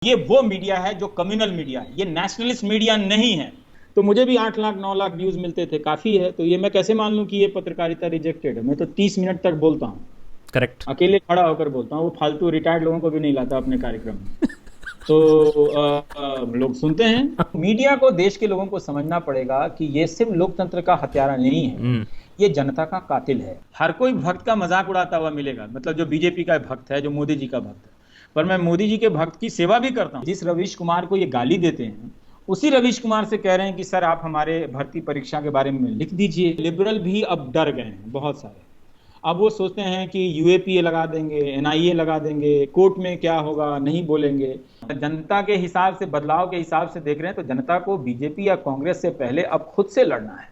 ये वो मीडिया है जो कम्युनल मीडिया है, ये नेशनलिस्ट मीडिया नहीं है। तो मुझे भी 8 लाख 9 लाख व्यूज मिलते थे, काफी है। तो ये मैं कैसे मान लूं कि ये पत्रकारिता रिजेक्टेड है? मैं तो 30 मिनट तक बोलता हूँ, करेक्ट। अकेले खड़ा होकर बोलता हूँ, वो फालतू रिटायर्ड लोगों को भी नहीं लाता अपने कार्यक्रम में। तो लोग सुनते हैं। मीडिया को, देश के लोगों को समझना पड़ेगा कि ये सिर्फ लोकतंत्र का हत्यारा नहीं है, ये जनता का कातिल है। हर कोई भक्त का मजाक उड़ाता हुआ मिलेगा, मतलब जो बीजेपी का भक्त है, जो मोदी जी का भक्त है। पर मैं मोदी जी के भक्त की सेवा भी करता हूँ। जिस रवीश कुमार को ये गाली देते हैं, उसी रवीश कुमार से कह रहे हैं कि सर आप हमारे भर्ती परीक्षा के बारे में लिख दीजिए। लिबरल भी अब डर गए हैं बहुत सारे। अब वो सोचते हैं कि यूएपीए लगा देंगे, एनआईए लगा देंगे, कोर्ट में क्या होगा नहीं बोलेंगे। जनता के हिसाब से, बदलाव के हिसाब से देख रहे हैं तो जनता को बीजेपी या कांग्रेस से पहले अब खुद से लड़ना है।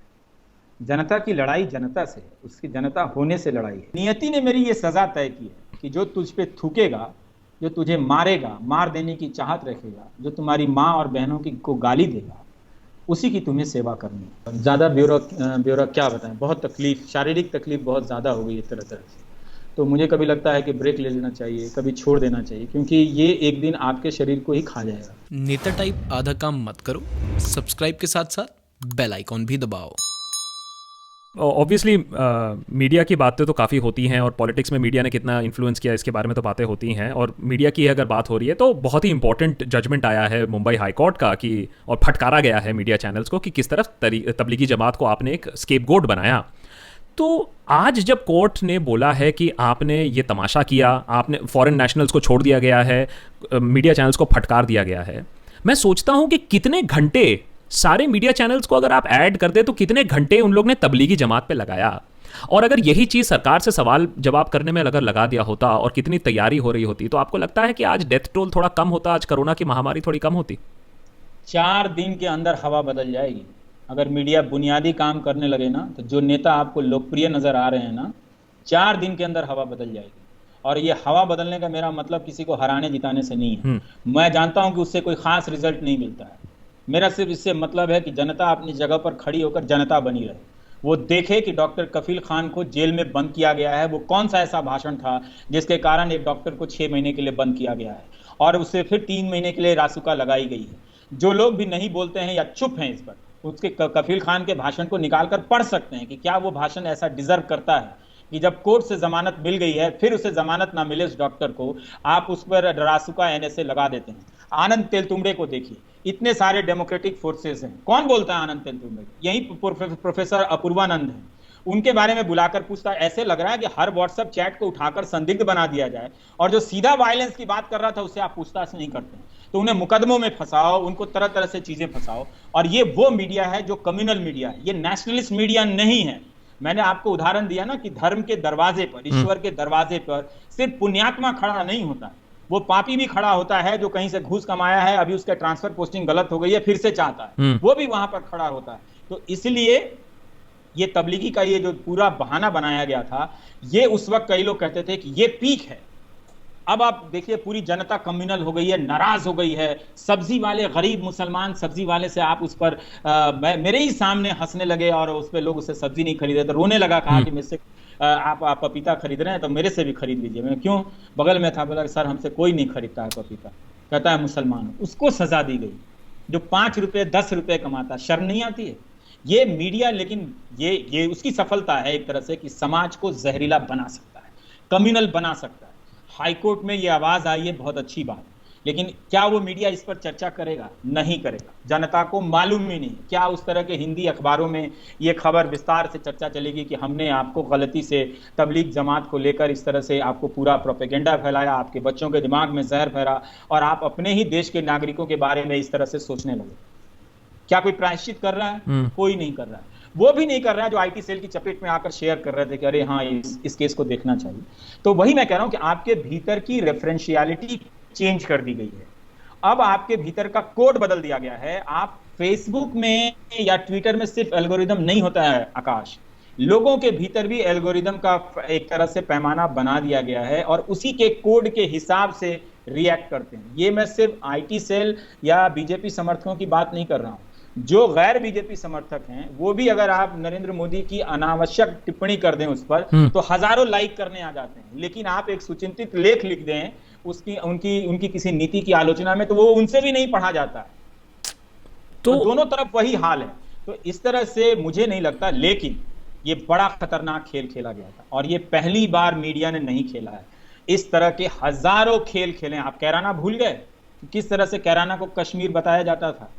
जनता की लड़ाई जनता से है, उसकी जनता होने से लड़ाई है। नियति ने मेरी ये सजा तय की है कि जो तुझ पे थूकेगा, जो तुझे मारेगा, मार देने की चाहत रखेगा, जो तुम्हारी माँ और बहनों की को गाली देगा, उसी की तुम्हें सेवा करनी है। ज़्यादा ब्यौरा क्या बताएं, बहुत तकलीफ, शारीरिक तकलीफ बहुत ज़्यादा हो गई है तरह तरह से। तो मुझे कभी लगता है कि ब्रेक ले लेना चाहिए, कभी छोड़ देना चाहिए, क्योंकि ये एक दिन आपके शरीर को ही खा जाएगा। नेता टाइप आधा काम मत करो, सब्सक्राइब के साथ साथ बेल आइकॉन भी दबाओ। ऑब्वियसली मीडिया की बातें तो काफ़ी होती हैं, और पॉलिटिक्स में मीडिया ने कितना इन्फ्लुएंस किया इसके बारे में तो बातें होती हैं। और मीडिया की अगर बात हो रही है तो बहुत ही इंपॉर्टेंट जजमेंट आया है मुंबई हाई कोर्ट का कि, और फटकारा गया है मीडिया चैनल्स को कि किस तरह तबलीगी जमात को आपने एक स्केपगोट बनाया। तो आज जब कोर्ट ने बोला है कि आपने ये तमाशा किया, आपने फॉरेन नेशनल्स को छोड़ दिया गया है, मीडिया चैनल्स को फटकार दिया गया है, मैं सोचता हूँ कि कितने घंटे सारे मीडिया चैनल्स को अगर आप ऐड कर दे तो कितने घंटे उन लोग ने तबलीगी जमात पे लगाया। और अगर यही चीज़ सरकार से सवाल जवाब करने में अगर लगा दिया होता और कितनी तैयारी हो रही होती, तो आपको लगता है कि आज डेथ टोल थोड़ा कम होता, आज कोरोना की महामारी थोड़ी कम होती? 4 दिन के अंदर हवा बदल जाएगी। अगर मीडिया बुनियादी काम करने लगे ना, तो जो नेता आपको लोकप्रिय नजर आ रहे हैं ना, 4 दिन के अंदर हवा बदल जाएगी। और ये हवा बदलने का मेरा मतलब किसी को हराने जिताने से नहीं है। मैं जानता हूं कि उससे कोई खास रिजल्ट नहीं मिलता है। मेरा सिर्फ इससे मतलब है कि जनता अपनी जगह पर खड़ी होकर जनता बनी रहे। वो देखे कि डॉक्टर कफील खान को जेल में बंद किया गया है, वो कौन सा ऐसा भाषण था जिसके कारण एक डॉक्टर को 6 महीने के लिए बंद किया गया है, और उससे फिर 3 महीने के लिए रासुका लगाई गई है। जो लोग भी नहीं बोलते हैं या चुप हैं इस पर, उसके कफील खान के भाषण को निकालकर पढ़ सकते हैं कि क्या वो भाषण ऐसा डिजर्व करता है कि जब कोर्ट से जमानत मिल गई है फिर उसे जमानत ना मिले उस डॉक्टर को, आप उस पर रासुका एनएसए लगा देते हैं। आनंद तेलतुंबड़े को देखिए, इतने सारे डेमोक्रेटिक फोर्सेस हैं, कौन बोलता है आनंद तेलतुंबड़े? यही प्रोफेसर अपूर्वानंद हैं। उनके बारे में बुलाकर पूछता है, ऐसे लग रहा है कि हर व्हाट्सएप चैट को उठाकर संदिग्ध बना दिया जाए, और जो सीधा वायलेंस की बात कर रहा था उससे आप पूछताछ नहीं करते। तो उन्हें मुकदमों में फंसाओ, उनको तरह तरह से चीजें फंसाओ। और ये वो मीडिया है जो कम्युनल मीडिया है, ये नेशनलिस्ट मीडिया नहीं है। मैंने आपको उदाहरण दिया ना कि धर्म के दरवाजे पर, ईश्वर के दरवाजे पर सिर्फ पुण्यात्मा खड़ा नहीं होता, वो पापी भी खड़ा होता है जो कहीं से घूस कमाया है, अभी उसका ट्रांसफर पोस्टिंग गलत हो गई है, फिर से चाहता है, वो भी वहां पर खड़ा होता है। तो इसलिए ये तबलीगी का ये जो पूरा बहाना बनाया गया था, ये उस वक्त कई लोग कहते थे कि ये पीक है। अब आप देखिए पूरी जनता कम्युनल हो गई है, नाराज हो गई है। सब्जी वाले, गरीब मुसलमान सब्जी वाले से आप उस पर मेरे ही सामने हंसने लगे, और उस पर लोग उससे सब्जी नहीं खरीदे तो रोने लगा, कहा कि मुझसे आप पपीता खरीद रहे हैं तो मेरे से भी खरीद लीजिए। मैं क्यों, बगल में था, बोला सर हमसे कोई नहीं खरीदता है पपीता, कहता है मुसलमान। उसको सजा दी गई जो 5 रुपए 10 रुपए कमाता। शर्म नहीं आती है? ये मीडिया, लेकिन ये उसकी सफलता है एक तरह से कि समाज को जहरीला बना सकता है, कम्युनल बना सकता है। हाईकोर्ट में ये आवाज आई है, बहुत अच्छी बात, लेकिन क्या वो मीडिया इस पर चर्चा करेगा? नहीं करेगा। जनता को मालूम ही नहीं। क्या उस तरह के हिंदी अखबारों में ये खबर विस्तार से चर्चा चलेगी कि हमने आपको गलती से तबलीग जमात को लेकर इस तरह से आपको पूरा प्रोपेगेंडा फैलाया, आपके बच्चों के दिमाग में जहर भरा, और आप अपने ही देश के नागरिकों के बारे में इस तरह से सोचने लगे? क्या कोई प्रायश्चित कर रहा है? कोई नहीं कर रहा है। वो भी नहीं कर रहा है जो आईटी सेल की चपेट में आकर शेयर कर रहे थे कि अरे हाँ इस केस को देखना चाहिए। तो वही मैं कह रहा हूं कि आपके भीतर की रेफरेंशियलिटी चेंज कर दी गई है। अब आपके भीतर का कोड बदल दिया गया है। आप फेसबुक में या ट्विटर में सिर्फ एल्गोरिदम नहीं होता है आकाश, लोगों के भीतर भी एल्गोरिदम का एक तरह से पैमाना बना दिया गया है, और उसी के कोड के हिसाब से रिएक्ट करते हैं। ये मैं सिर्फ आईटी सेल या बीजेपी समर्थकों की बात नहीं कर रहा हूं। जो गैर बीजेपी समर्थक हैं वो भी अगर आप नरेंद्र मोदी की अनावश्यक टिप्पणी कर दें उस पर, तो हजारों लाइक करने आ जाते हैं। लेकिन आप एक सुचिंतित लेख लिख दें उसकी उनकी उनकी किसी नीति की आलोचना में, तो वो उनसे भी नहीं पढ़ा जाता है। तो दोनों तरफ वही हाल है। तो इस तरह से मुझे नहीं लगता, लेकिन ये बड़ा खतरनाक खेल खेला गया था और ये पहली बार मीडिया ने नहीं खेला है। इस तरह के हजारों खेल खेले। आप कैराना भूल गए? किस तरह से कैराना को कश्मीर बताया जाता था?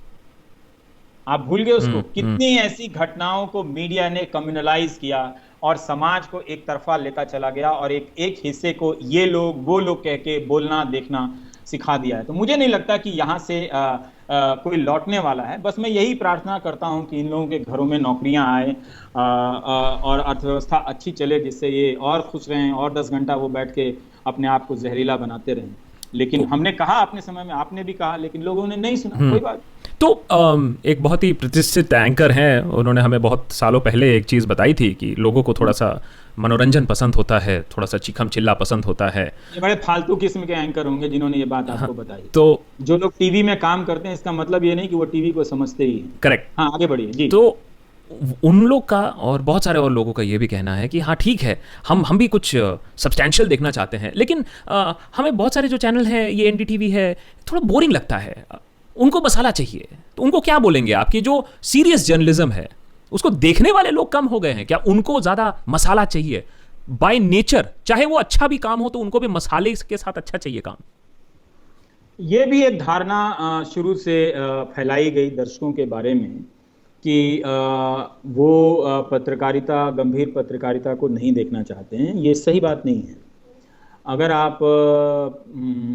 आप भूल गए उसको? कितनी ऐसी घटनाओं को मीडिया ने कम्युनलाइज किया और समाज को एक तरफा लेता चला गया और एक हिस्से को ये लोग वो लोग कह के बोलना देखना सिखा दिया है। तो मुझे नहीं लगता कि यहाँ से कोई लौटने वाला है। बस मैं यही प्रार्थना करता हूँ कि इन लोगों के घरों में नौकरियां आए और अर्थव्यवस्था अच्छी चले, जिससे ये और खुश रहें और 10 घंटा वो बैठ के अपने आप को जहरीला बनाते रहें। लेकिन हमने कहा अपने समय में, आपने भी कहा, लेकिन लोगों ने नहीं सुना। कोई बात। तो एक बहुत ही प्रतिष्ठित एंकर हैं, उन्होंने हमें बहुत सालों पहले एक चीज़ बताई थी कि लोगों को थोड़ा सा मनोरंजन पसंद होता है, थोड़ा सा चिखम चिल्ला पसंद होता है। ये बड़े फालतू किस्म के एंकर होंगे जिन्होंने ये बात आपको बताई। तो जो लोग टीवी में काम करते हैं, इसका मतलब ये नहीं कि वो टीवी को समझते ही हैं। करेक्ट। हाँ, आगे बढ़िए जी। तो उन लोग का और बहुत सारे और लोगों का ये भी कहना है कि हाँ ठीक है, हम भी कुछ सब्सटैंशियल देखना चाहते हैं, लेकिन हमें बहुत सारे जो चैनल हैं, ये एनडीटीवी है, थोड़ा बोरिंग लगता है, उनको मसाला चाहिए। तो उनको क्या बोलेंगे आपकी जो सीरियस जर्नलिज्म है उसको देखने वाले लोग कम हो गए हैं क्या? उनको ज़्यादा मसाला चाहिए बाय नेचर, चाहे वो अच्छा भी काम हो तो उनको भी मसाले के साथ अच्छा चाहिए काम। ये भी एक धारणा शुरू से फैलाई गई दर्शकों के बारे में कि वो पत्रकारिता, गंभीर पत्रकारिता को नहीं देखना चाहते हैं। ये सही बात नहीं है। अगर आप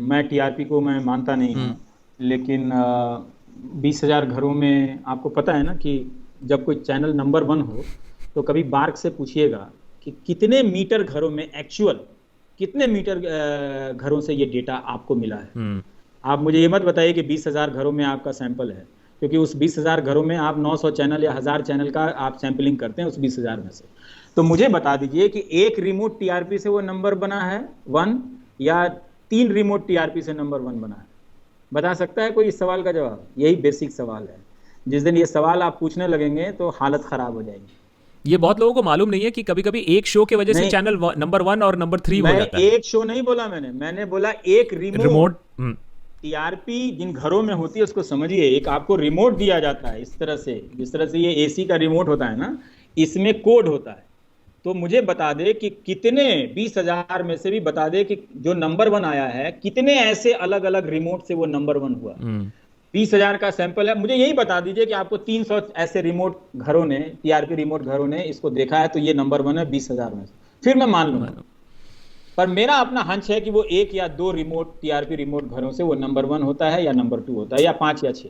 मैं टीआरपी को मैं मानता नहीं हूँ, लेकिन 20,000 घरों में आपको पता है ना कि जब कोई चैनल नंबर 1 हो तो कभी बार्क से पूछिएगा कि कितने मीटर घरों में एक्चुअल कितने मीटर घरों से ये डेटा आपको मिला है। आप मुझे ये मत बताइए कि 20,000 घरों में आपका सैंपल है, क्योंकि उस 20,000 घरों में आप 900 चैनल या 1000 चैनल का आप सैंपलिंग करते हैं उस 20,000 में से। तो मुझे बता दीजिए कि एक रिमोट टीआरपी से वो नंबर बना है 1 या 3 रिमोट टीआरपी से नंबर 1 बना है? बता सकता है कोई इस सवाल का जवाब? यही बेसिक सवाल है। जिस दिन ये सवाल आप पूछने लगेंगे तो हालत खराब हो जाएगी। ये बहुत लोगों को मालूम नहीं है कि कभी कभी एक शो की वजह से चैनल नंबर 1 और नंबर 3 हो जाता है। एक शो नहीं बोला मैंने बोला एक रिमोट टीआरपी जिन घरों में होती है उसको समझिए। एक आपको रिमोट दिया जाता है इस तरह से, जिस तरह से ये एसी का रिमोट होता है ना, इसमें कोड होता है। तो मुझे बता दे कि कितने 20,000 में से भी बता दे कि जो नंबर 1 आया है कितने ऐसे अलग अलग रिमोट से वो नंबर 1 हुआ। 20,000 का सैंपल है, मुझे यही बता दीजिए कि आपको 300 ऐसे रिमोट घरों ने, टीआरपी रिमोट घरों ने इसको देखा है तो ये नंबर 1 है 20,000 में से, फिर मैं मान लूंगा। पर मेरा अपना हंच है कि वो 1 या 2 रिमोट टीआरपी रिमोट घरों से वो नंबर 1 होता है या नंबर 2 होता है या 5 या 6।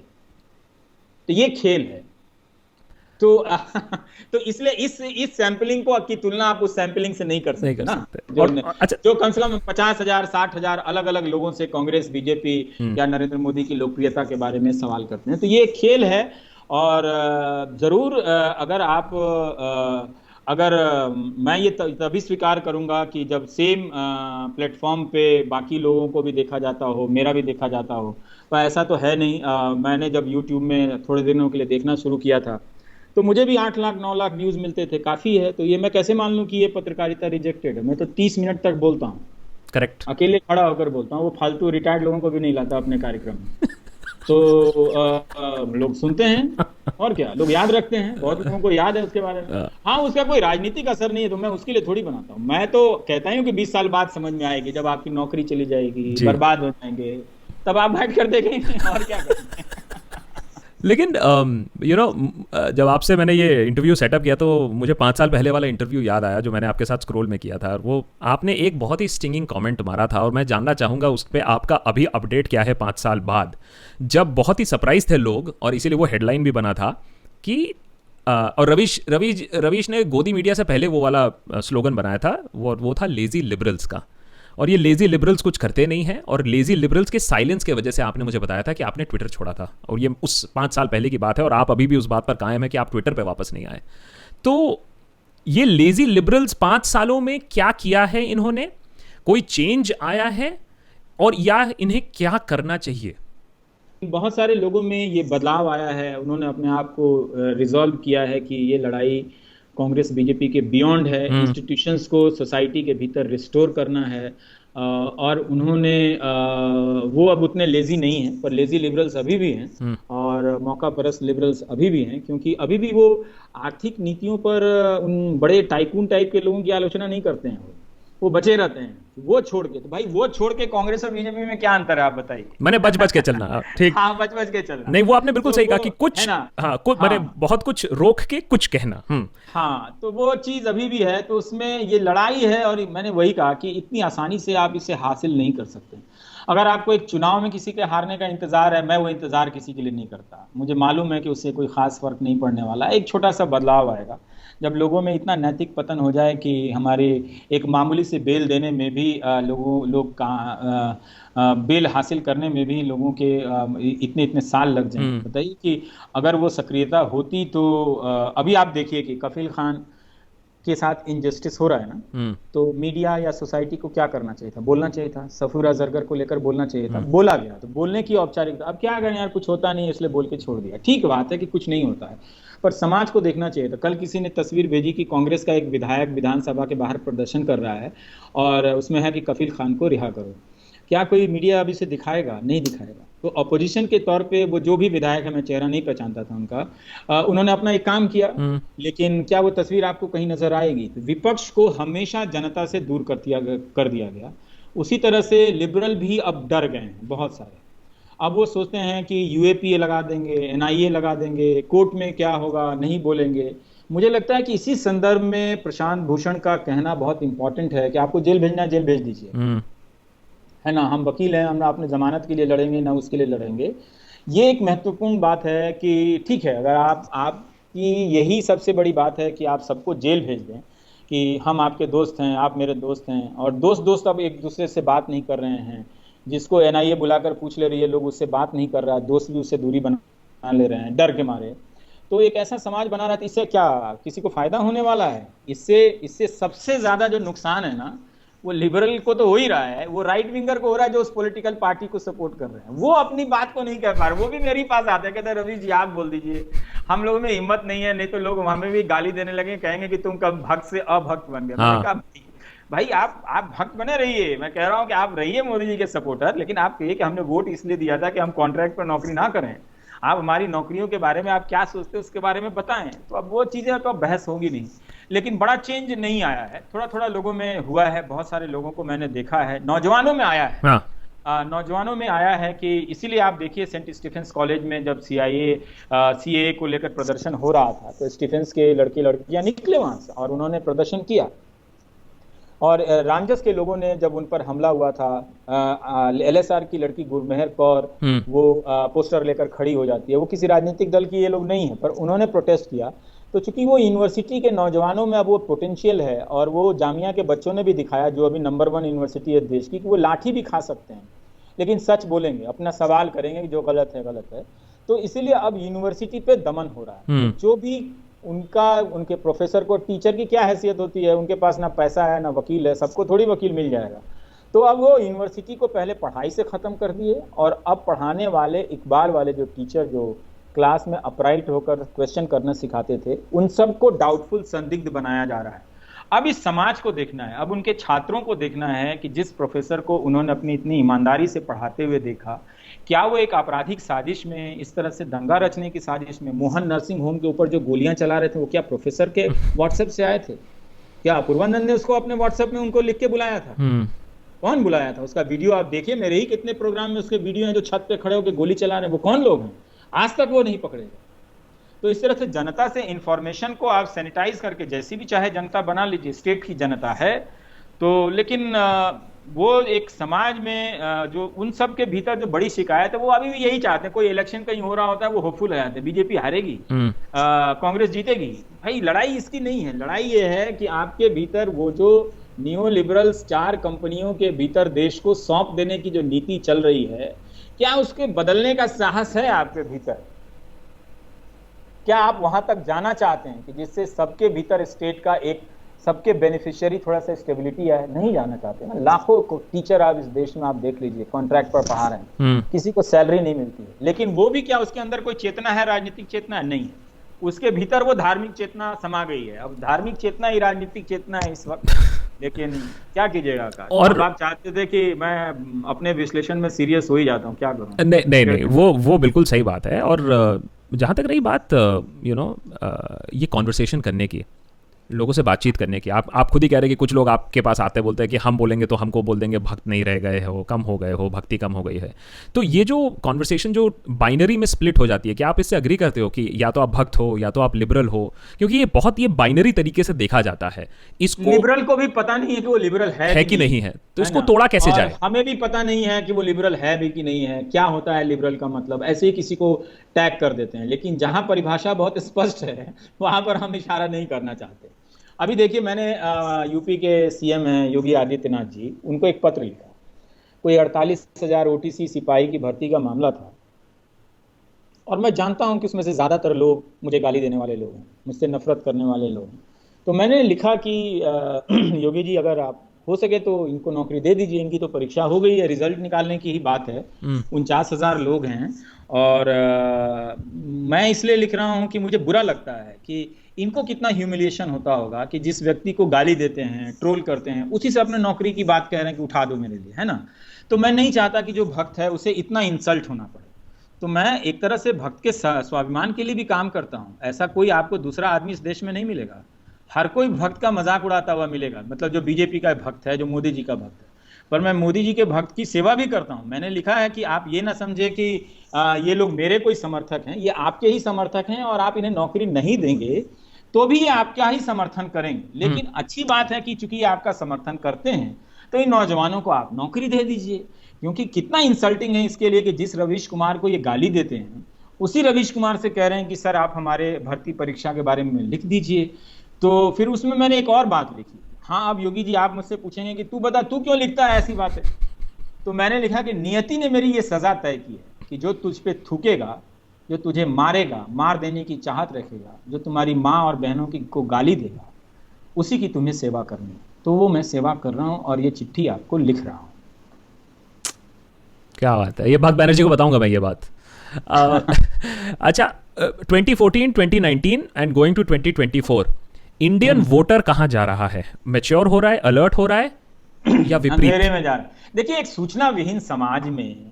तो ये खेल है। तो इसलिए इस सैंपलिंग को की तुलना आप उस सैंपलिंग से नहीं कर सकते ना। जो कम से कम 50,000 60,000 अलग अलग लोगों से कांग्रेस, बीजेपी या नरेंद्र मोदी की लोकप्रियता के बारे में सवाल करते हैं। तो ये खेल है और जरूर अगर मैं ये तभी स्वीकार करूंगा कि जब सेम प्लेटफॉर्म पे बाकी लोगों को भी देखा जाता हो, मेरा भी देखा जाता हो। पर ऐसा तो है नहीं। मैंने जब यूट्यूब में थोड़े दिनों के लिए देखना शुरू किया था तो मुझे भी 8 लाख 9 लाख व्यूज मिलते थे, काफी है। तो ये मैं कैसे मान लूं कि ये पत्रकारिता रिजेक्टेड है? मैं तो 30 मिनट तक बोलता हूँ, करेक्ट, अकेले खड़ा होकर बोलता हूँ। वो फालतू रिटायर्ड लोगों को भी नहीं लाता अपने कार्यक्रम में। तो लोग सुनते हैं और क्या, लोग याद रखते हैं, बहुत लोगों को याद है उसके बारे में। हाँ, उसका कोई राजनीतिक असर नहीं है तो मैं उसके लिए थोड़ी बनाता हूँ। मैं तो कहता हूँ कि 20 साल बाद समझ में आएगी, जब आपकी नौकरी चली जाएगी, बर्बाद हो जाएंगे, तब आप बैठ कर देखेंगे और क्या करेंगे। लेकिन जब आपसे मैंने ये इंटरव्यू सेटअप किया तो मुझे 5 साल पहले वाला इंटरव्यू याद आया जो मैंने आपके साथ स्क्रॉल में किया था। और वो आपने एक बहुत ही स्टिंगिंग कमेंट मारा था और मैं जानना चाहूँगा उस पर आपका अभी अपडेट क्या है 5 साल बाद, जब बहुत ही सरप्राइज थे लोग और इसीलिए वो हेडलाइन भी बना था कि और रवीश ने गोदी मीडिया से पहले वो वाला स्लोगन बनाया था, वो था लेजी लिबरल्स का। और ये लेजी लिबरल्स कुछ करते नहीं हैं और लेजी लिबरल्स के साइलेंस की वजह से आपने मुझे बताया था कि आपने ट्विटर छोड़ा था। और ये उस 5 साल पहले की बात है और आप अभी भी उस बात पर कायम है कि आप ट्विटर पे वापस नहीं आए। तो ये लेजी लिबरल्स 5 सालों में क्या किया है इन्होंने? कोई चेंज आया है और या इन्हें क्या करना चाहिए? बहुत सारे लोगों में ये बदलाव आया है। उन्होंने अपने आप को रिजॉल्व किया है कि ये लड़ाई कांग्रेस बीजेपी के बियॉन्ड है। इंस्टीट्यूशंस को सोसाइटी के भीतर रिस्टोर करना है। और उन्होंने वो अब उतने लेजी नहीं हैं, पर लेजी लिबरल्स अभी भी हैं और मौका परस्त लिबरल्स अभी भी हैं, क्योंकि अभी भी वो आर्थिक नीतियों पर उन बड़े टाइकून टाइप के लोगों की आलोचना नहीं करते हैं, वो बचे रहते हैं। वो छोड़ के, तो भाई वो छोड़ के कांग्रेस और बीजेपी में क्या अंतर है आप बताइए। मैंने बच बच के चलना, ठीक। हाँ, बच बच के चलना। नहीं, वो आपने बिल्कुल तो सही कहा वो कि कुछ है ना। हाँ, मैंने बहुत कुछ रोक के कुछ कहना। हाँ, तो वो चीज अभी भी है, तो उसमें ये लड़ाई है। और मैंने वही कहा कि इतनी आसानी से आप इसे हासिल नहीं कर सकते। अगर आपको एक चुनाव में किसी के हारने का इंतजार है, मैं वो इंतजार किसी के लिए नहीं करता। मुझे मालूम है कि उससे कोई खास फर्क नहीं पड़ने वाला। एक छोटा सा बदलाव आएगा जब लोगों में इतना नैतिक पतन हो जाए कि हमारे एक मामूली से बेल देने में भी बेल हासिल करने में भी लोगों के इतने इतने साल लग जाएं। बताइए कि अगर वो सक्रियता होती तो अभी आप देखिए कि कफील खान के साथ इनजस्टिस हो रहा है ना, तो मीडिया या सोसाइटी को क्या करना चाहिए था? बोलना चाहिए था। सफूरा जरगर को लेकर बोलना चाहिए था, बोला गया, तो बोलने की औपचारिकता। अब क्या करें यार, कुछ होता नहीं इसलिए बोल के छोड़ दिया। ठीक बात है कि कुछ नहीं होता है, पर समाज को देखना चाहिए था। कल किसी ने तस्वीर भेजी कि कांग्रेस का एक विधायक विधानसभा के बाहर प्रदर्शन कर रहा है और उसमें है कि कफील खान को रिहा करो। क्या कोई मीडिया अभी से दिखाएगा? नहीं दिखाएगा। तो अपोजिशन के तौर पे वो जो भी विधायक है, मैं चेहरा नहीं पहचानता था उनका, उन्होंने अपना एक काम किया, लेकिन क्या वो तस्वीर आपको कहीं नजर आएगी? तो विपक्ष को हमेशा जनता से दूर कर दिया गया। उसी तरह से लिबरल भी अब डर गए हैं बहुत सारे। अब वो सोचते हैं कि यूएपीए लगा देंगे, एनआईए लगा देंगे, कोर्ट में क्या होगा, नहीं बोलेंगे। मुझे लगता है कि इसी संदर्भ में प्रशांत भूषण का कहना बहुत इंपॉर्टेंट है कि आपको जेल भेजना है, जेल भेज दीजिए, है ना। हम वकील हैं, हम ना अपने जमानत के लिए लड़ेंगे ना उसके लिए लड़ेंगे। ये एक महत्वपूर्ण बात है कि ठीक है, अगर आपकी यही सबसे बड़ी बात है कि आप सबको जेल भेज दें कि हम आपके दोस्त हैं, आप मेरे दोस्त हैं, और दोस्त अब एक दूसरे से बात नहीं कर रहे हैं। जिसको एनआईए बुलाकर पूछ ले रही है, लोग उससे बात नहीं कर रहा है, दोस्त भी उससे दूरी बना ले रहे हैं डर के मारे। तो एक ऐसा समाज बना रहा है, इससे क्या किसी को फायदा होने वाला है? इससे सबसे ज्यादा जो नुकसान है ना, वो लिबरल को तो हो ही रहा है, वो राइट विंगर को हो रहा है जो उस पॉलिटिकल पार्टी को सपोर्ट कर रहे हैं। वो अपनी बात को नहीं कह पा रहे। वो भी मेरे पास आते हैं, कहते हैं रवि जी आप बोल दीजिए, हम लोगों में हिम्मत नहीं है, नहीं तो लोग हमें भी गाली देने लगे, कहेंगे कि तुम कब भक्त से अभक्त बन गए। मैंने कहा भाई आप भक्त बने रहिए, मैं कह रहा हूं कि आप रहिए मोदी जी के सपोर्टर, लेकिन आप कहिए कि हमने वोट इसलिए दिया था कि हम कॉन्ट्रैक्ट पर नौकरी ना करें। आप हमारी नौकरियों के बारे में आप क्या सोचते हैं उसके बारे में बताएं। तो अब वो चीजें तो अब बहस होगी नहीं, लेकिन बड़ा चेंज नहीं आया है, थोड़ा थोड़ा लोगों में हुआ है। बहुत सारे लोगों को मैंने देखा है, नौजवानों में आया है। नौजवानों में आया है कि इसीलिए आप देखिए सेंट स्टीफेंस कॉलेज में जब सीएए को लेकर प्रदर्शन हो रहा था, तो स्टीफेंस के लड़के लड़कियां निकले वहां से और उन्होंने प्रदर्शन किया। और रांजस के लोगों ने जब उन पर हमला हुआ था, एलएसआर की लड़की गुरमेहर कौर वो पोस्टर लेकर खड़ी हो जाती है। वो किसी राजनीतिक दल की ये लोग नहीं है, पर उन्होंने प्रोटेस्ट किया। तो चूंकि वो यूनिवर्सिटी के नौजवानों में अब वो पोटेंशियल है, और वो जामिया के बच्चों ने भी दिखाया, जो अभी नंबर 1 यूनिवर्सिटी है देश की, कि वो लाठी भी खा सकते हैं, लेकिन सच बोलेंगे, अपना सवाल करेंगे कि जो गलत है गलत है। तो इसीलिए अब यूनिवर्सिटी पे दमन हो रहा है। जो भी उनके प्रोफेसर को, टीचर की क्या हैसियत होती है, उनके पास ना पैसा है ना वकील है, सबको थोड़ी वकील मिल जाएगा। तो अब वो यूनिवर्सिटी को पहले पढ़ाई से खत्म कर दिए, और अब पढ़ाने वाले इकबाल वाले जो टीचर जो क्लास में अपराइट होकर क्वेश्चन करना सिखाते थे, उन सबको डाउटफुल, संदिग्ध बनाया जा रहा है। अब इस समाज को देखना है, अब उनके छात्रों को देखना है कि जिस प्रोफेसर को उन्होंने अपनी इतनी ईमानदारी से पढ़ाते हुए देखा, क्या वो एक आपराधिक साजिश में, इस तरह से दंगा रचने की साजिश में, मोहन नर्सिंग होम के ऊपर जो गोलियां चला रहे थे, वो क्या प्रोफेसर के व्हाट्सएप से आए थे? क्या अपूर्वानंद ने उसको अपने व्हाट्सएप में उनको लिख के बुलाया था? कौन बुलाया था? उसका वीडियो आप देखिए, मेरे ही कितने प्रोग्राम में उसके वीडियो हैं जो छत पे खड़े होकर गोली चला रहे हैं। वो कौन लोग हैं? आज तक वो नहीं पकड़े गए। तो इस तरह से जनता से इंफॉर्मेशन को आप सैनिटाइज करके जैसी भी चाहे जनता बना लीजिए, स्टेट की जनता है तो, लेकिन वो एक समाज में जो उन सब के भीतर जो बड़ी शिकायत है, वो अभी भी यही चाहते हैं। कोई इलेक्शन कहीं हो रहा होता है, वो होपफुल हो जाते हैं, बीजेपी हारेगी, कांग्रेस जीतेगी। भाई लड़ाई इसकी नहीं है, लड़ाई ये है कि आपके भीतर वो जो नियो लिबरल्स 4 कंपनियों के भीतर देश को सौंप देने की जो नीति चल रही है, क्या उसके बदलने का साहस है आपके भीतर? क्या आप वहां तक जाना चाहते हैं कि जिससे सबके भीतर स्टेट का एक, सबके बेनिफिशियरी थोड़ा सा स्टेबिलिटी आए? नहीं जाना चाहते ना। लाखों को टीचर आप इस देश में आप देख लीजिए, कॉन्ट्रैक्ट पर पढ़ा रहे हैं, किसी को सैलरी नहीं मिलती है, लेकिन वो भी क्या उसके अंदर कोई चेतना है, राजनीतिक चेतना है? नहीं है। उसके भीतर वो धार्मिक चेतना समा गई है। अब धार्मिक चेतना ही राजनीतिक चेतना है इस वक्त। लेकिन क्या कीजिएगा आकाश, और अब आप चाहते थे कि मैं अपने विश्लेषण में सीरियस हो ही जाता हूँ, क्या करूँ। नहीं नहीं नहीं, वो बिल्कुल सही बात है। और जहाँ तक रही बात ये कॉन्वर्सेशन करने की, लोगों से बातचीत करने की, आप खुद ही कह रहे हैं कि कुछ लोग आपके पास आते बोलते हैं कि हम बोलेंगे तो हमको बोल देंगे भक्त नहीं रह गए हो, कम हो गए हो, भक्ति कम हो गई है। तो ये जो कॉन्वर्सेशन जो बाइनरी में स्प्लिट हो जाती है, क्या आप इससे अग्री करते हो कि या तो आप भक्त हो या तो आप लिबरल हो? क्योंकि ये बहुत ये बाइनरी तरीके से देखा जाता है। इसको लिबरल को भी पता नहीं है कि वो लिबरल है कि नहीं है, तो है इसको ना? तोड़ा कैसे और जाए? हमें भी पता नहीं है कि वो लिबरल है भी कि नहीं है, क्या होता है लिबरल का मतलब, ऐसे ही किसी को टैग कर देते हैं। लेकिन जहां परिभाषा बहुत स्पष्ट है वहां पर हम इशारा नहीं करना चाहते। अभी देखिए, मैंने यूपी के सीएम हैं योगी आदित्यनाथ जी, उनको एक पत्र लिखा। कोई 48,000 ओटीसी सिपाही की भर्ती का मामला था, और मैं जानता हूं कि उसमें से ज़्यादातर लोग मुझे गाली देने वाले लोग हैं, मुझसे नफरत करने वाले लोग हैं। तो मैंने लिखा कि योगी जी, अगर आप हो सके तो इनको नौकरी दे दीजिए, इनकी तो परीक्षा हो गई है, रिजल्ट निकालने की ही बात है। 49,000 लोग हैं, और मैं इसलिए लिख रहा हूं कि मुझे बुरा लगता है कि इनको कितना ह्यूमिलिएशन होता होगा कि जिस व्यक्ति को गाली देते हैं, ट्रोल करते हैं, उसी से अपने नौकरी की बात कह रहे हैं कि उठा दो मेरे लिए, है ना। तो मैं नहीं चाहता कि जो भक्त है उसे इतना इंसल्ट होना पड़े। तो मैं एक तरह से भक्त के स्वाभिमान के लिए भी काम करता हूं। ऐसा कोई आपको दूसरा आदमी इस देश में नहीं मिलेगा। हर कोई भक्त का मजाक उड़ाता हुआ मिलेगा, मतलब जो बीजेपी का भक्त है, जो मोदी जी का भक्त है। पर मैं मोदी जी के भक्त की सेवा भी करता हूं। मैंने लिखा है कि आप ये ना समझे कि ये लोग मेरे कोई समर्थक हैं, ये आपके ही समर्थक हैं, और आप इन्हें नौकरी नहीं देंगे तो भी ये आपका ही समर्थन करेंगे। लेकिन अच्छी बात है कि चूंकि आपका समर्थन करते हैं तो इन नौजवानों को आप नौकरी दे दीजिए। क्योंकि कितना इंसल्टिंग है इसके लिए कि जिस रवीश कुमार को ये गाली देते हैं, उसी रवीश कुमार से कह रहे हैं कि सर आप हमारे भर्ती परीक्षा के बारे में लिख दीजिए। तो फिर उसमें मैंने एक और बात लिखी। हाँ, अब योगी जी आप मुझसे पूछेंगे कि तू बता, तू क्यों लिखता है ऐसी बातें। तो मैंने लिखा कि नियति ने मेरी ये सजा तय की है कि जो तुझ पे थूकेगा, जो तुझे मारेगा, मार देने की चाहत रखेगा, जो तुम्हारी माँ और बहनों की को गाली देगा, उसी की तुम्हें सेवा करनी है। तो वो मैं सेवा कर रहा हूँ और ये चिट्ठी आपको लिख रहा हूँ। क्या बात है, ये बात बैनर्जी को बताऊंगा मैं ये बात। अच्छा, 2014, 2019 and going to 2024, Indian voter कहाँ जा रहा है? मैच्योर हो रहा है, अलर्ट हो रहा है, या विपरीत? अंधेरे में जा रहा है। देखिए, एक सूचना विहीन समाज में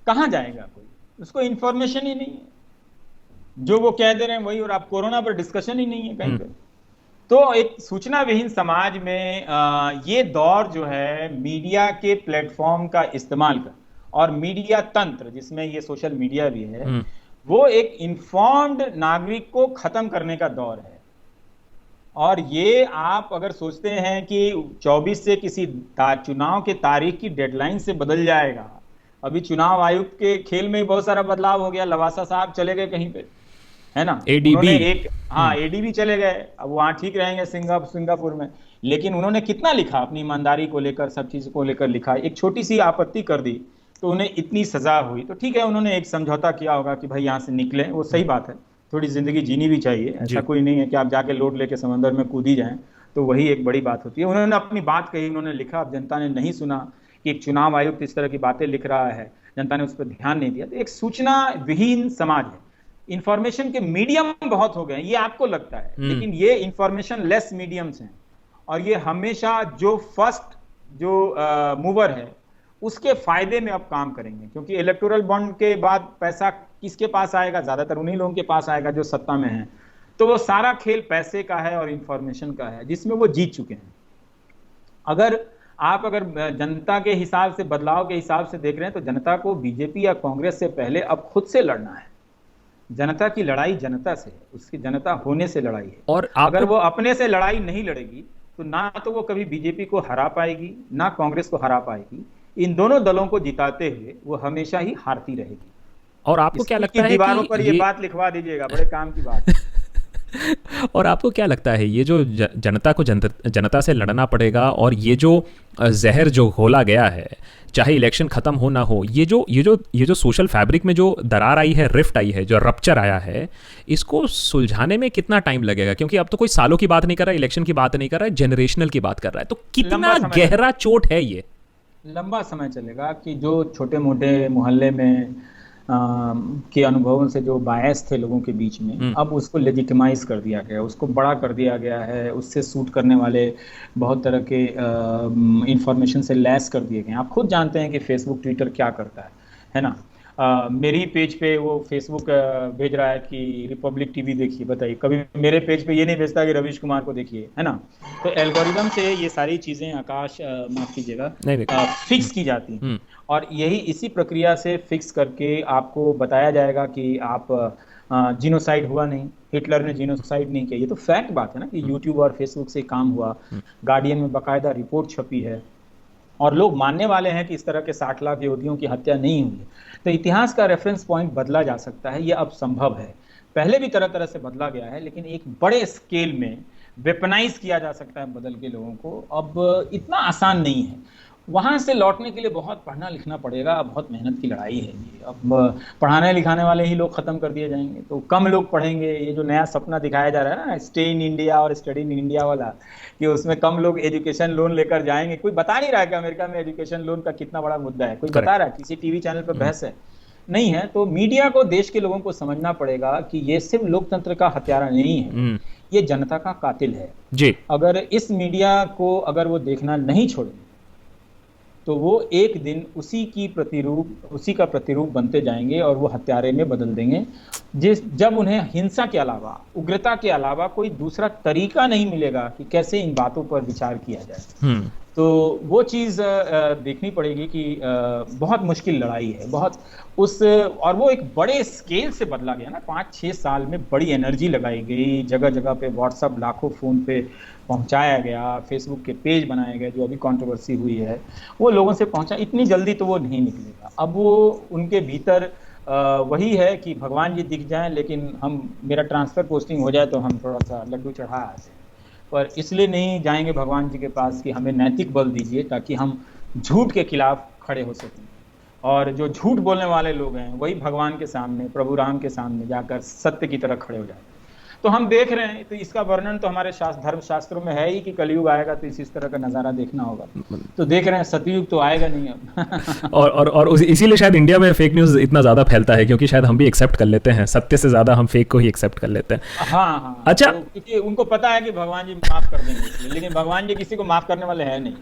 कहाँ जाएगा कोई, उसको इंफॉर्मेशन ही नहीं है। जो वो कह दे रहे हैं वही, और आप कोरोना पर डिस्कशन ही नहीं है कहीं पे। तो एक सूचना विहीन समाज में ये दौर जो है मीडिया के प्लेटफॉर्म का इस्तेमाल कर, और मीडिया तंत्र जिसमें ये सोशल मीडिया भी है, वो एक इन्फॉर्म्ड नागरिक को खत्म करने का दौर है। और ये आप अगर सोचते हैं कि 24 से किसी चुनाव के तारीख की डेडलाइन से बदल जाएगा, अभी चुनाव आयुक्त के खेल में ही बहुत सारा बदलाव हो गया। लवासा साहब चले गए कहीं पे, है ना, एडीबी, एडीबी चले गए। अब वहां ठीक रहेंगे सिंगापुर में, लेकिन उन्होंने कितना लिखा अपनी ईमानदारी को लेकर, सब चीज को लेकर लिखा। एक छोटी सी आपत्ति कर दी तो उन्हें इतनी सजा हुई। तो ठीक है, उन्होंने एक समझौता किया होगा कि भाई यहाँ से निकले, वो सही बात है। थोड़ी जिंदगी जीनी भी चाहिए, ऐसा कोई नहीं है कि आप जाके लोड लेके समंदर में कूद ही जाएं, तो वही एक बड़ी बात होती है। उन्होंने अपनी बात कही, उन्होंने लिखा। अब जनता ने नहीं सुना कि एक चुनाव आयुक्त इस तरह की बातें लिख रहा है, जनता ने उस पर ध्यान नहीं दिया। तो एक सूचना विहीन समाज है। इंफॉर्मेशन के मीडियम बहुत हो गए, ये आपको लगता है, लेकिन ये इंफॉर्मेशन लेस मीडियम्स हैं। और ये हमेशा जो फर्स्ट जो मूवर है उसके फायदे में अब काम करेंगे, क्योंकि इलेक्टोरल बॉन्ड के बाद पैसा किसके पास आएगा? ज्यादातर उन्हीं लोगों के पास आएगा जो सत्ता में है। तो वो सारा खेल पैसे का है और इंफॉर्मेशन का है, जिसमें वो जीत चुके हैं। अगर जनता के हिसाब से, बदलाव के हिसाब से देख रहे हैं, तो जनता को बीजेपी या कांग्रेस से पहले अब खुद से लड़ना है। जनता की लड़ाई जनता से है, उसकी जनता होने से लड़ाई है। और अगर वो अपने से लड़ाई नहीं लड़ेगी तो ना तो वो कभी बीजेपी को हरा पाएगी, ना कांग्रेस को हरा पाएगी। इन दोनों दलों को जिताते हुए वो हमेशा ही हारती रहेगी। और आपको क्या लगता है कि दीवारों पर ये बात लिखवा दीजिएगा, बड़े काम की बात है। और आपको क्या लगता है, ये जो जनता को जनता से लड़ना पड़ेगा, और ये जो जहर जो घोला गया है, चाहे इलेक्शन खत्म हो ना हो, ये जो सोशल फैब्रिक में जो दरार आई है, रिफ्ट आई है, जो रप्चर आया है, इसको सुलझाने में कितना टाइम लगेगा? क्योंकि अब तो कोई सालों की बात नहीं कर रहा है, इलेक्शन की बात नहीं कर रहा है, जनरेशनल की बात कर रहा है। तो कितना गहरा चोट है ये? लंबा समय चलेगा कि जो छोटे मोटे मोहल्ले में के अनुभवों से जो बायस थे लोगों के बीच में, अब उसको लेजिटिमाइज कर दिया गया, उसको बड़ा कर दिया गया है, उससे सूट करने वाले बहुत तरह के इंफॉर्मेशन से लैस कर दिए गए हैं। आप खुद जानते हैं कि फेसबुक ट्विटर क्या करता है ना। मेरी पेज पे वो फेसबुक भेज रहा है कि रिपब्लिक टीवी देखिए, बताइए, कभी मेरे पेज पे ये नहीं भेजता कि रवीश कुमार को देखिए, है ना। तो एल्गोरिदम से ये सारी चीज़ें, आकाश माफ कीजिएगा, फिक्स की जाती हैं, और यही इसी प्रक्रिया से फिक्स करके आपको बताया जाएगा कि आप जीनोसाइड हुआ नहीं, हिटलर ने जीनोसाइड नहीं किया। ये तो फैक्ट बात है ना कि यूट्यूब और फेसबुक से काम हुआ, गार्डियन में बाकायदा रिपोर्ट छपी है, और लोग मानने वाले हैं कि इस तरह के 60 लाख यहूदियों की हत्या नहीं हुई है। तो इतिहास का रेफरेंस पॉइंट बदला जा सकता है, ये अब संभव है। पहले भी तरह तरह से बदला गया है, लेकिन एक बड़े स्केल में वेपनाइज किया जा सकता है बदल के लोगों को। अब इतना आसान नहीं है, वहां से लौटने के लिए बहुत पढ़ना लिखना पड़ेगा, बहुत मेहनत की लड़ाई है ये। अब पढ़ाने लिखाने वाले ही लोग खत्म कर दिए जाएंगे तो कम लोग पढ़ेंगे। ये जो नया सपना दिखाया जा रहा है ना, स्टे इन इंडिया और स्टडी इन इंडिया वाला, कि उसमें कम लोग एजुकेशन लोन लेकर जाएंगे। कोई बता नहीं रहा है कि अमेरिका में एजुकेशन लोन का कितना बड़ा मुद्दा है, कोई बता रहा है? किसी टीवी चैनल पर बहस है? नहीं है। तो मीडिया को, देश के लोगों को समझना पड़ेगा कि ये सिर्फ लोकतंत्र का हत्यारा नहीं है, ये जनता का कातिल है जी। अगर इस मीडिया को अगर वो देखना नहीं छोड़े तो वो एक दिन उसी का प्रतिरूप बनते जाएंगे और वो हत्यारे में बदल देंगे। जब उन्हें हिंसा के अलावा, उग्रता के अलावा कोई दूसरा तरीका नहीं मिलेगा कि कैसे इन बातों पर विचार किया जाए, तो वो चीज़ देखनी पड़ेगी कि बहुत मुश्किल लड़ाई है, बहुत और वो एक बड़े स्केल से बदला गया ना। 5-6 साल में बड़ी एनर्जी लगाई गई, जगह जगह पे व्हाट्सअप लाखों फ़ोन पे पहुंचाया गया, फेसबुक के पेज बनाए गए, जो अभी कंट्रोवर्सी हुई है वो लोगों से पहुंचा। इतनी जल्दी तो वो नहीं निकलेगा। अब वो उनके भीतर वही है कि भगवान जी दिख जाएं, लेकिन मेरा ट्रांसफ़र पोस्टिंग हो जाए तो हम थोड़ा सा लड्डू चढ़ा आते हैं, पर इसलिए नहीं जाएंगे भगवान जी के पास कि हमें नैतिक बल दीजिए ताकि हम झूठ के खिलाफ खड़े हो सकें। और जो झूठ बोलने वाले लोग हैं वही भगवान के सामने, प्रभु राम के सामने जाकर सत्य की तरह खड़े हो जाते हैं। तो हम देख रहे हैं, तो इसका वर्णन तो हमारे धर्म शास्त्रों में है ही कि कलयुग आएगा तो इस तरह का नज़ारा देखना होगा। तो देख रहे हैं, सतयुग तो आएगा नहीं अब। और इसीलिए शायद इंडिया में फेक न्यूज़ इतना ज़्यादा फैलता है, क्योंकि शायद हम भी एक्सेप्ट कर लेते हैं, सत्य से ज़्यादा हम फेक को ही एक्सेप्ट कर लेते हैं। हाँ, अच्छा, तो क्योंकि उनको पता है कि भगवान जी माफ़ कर देंगे, लेकिन भगवान जी किसी को माफ़ करने वाले हैं नहीं।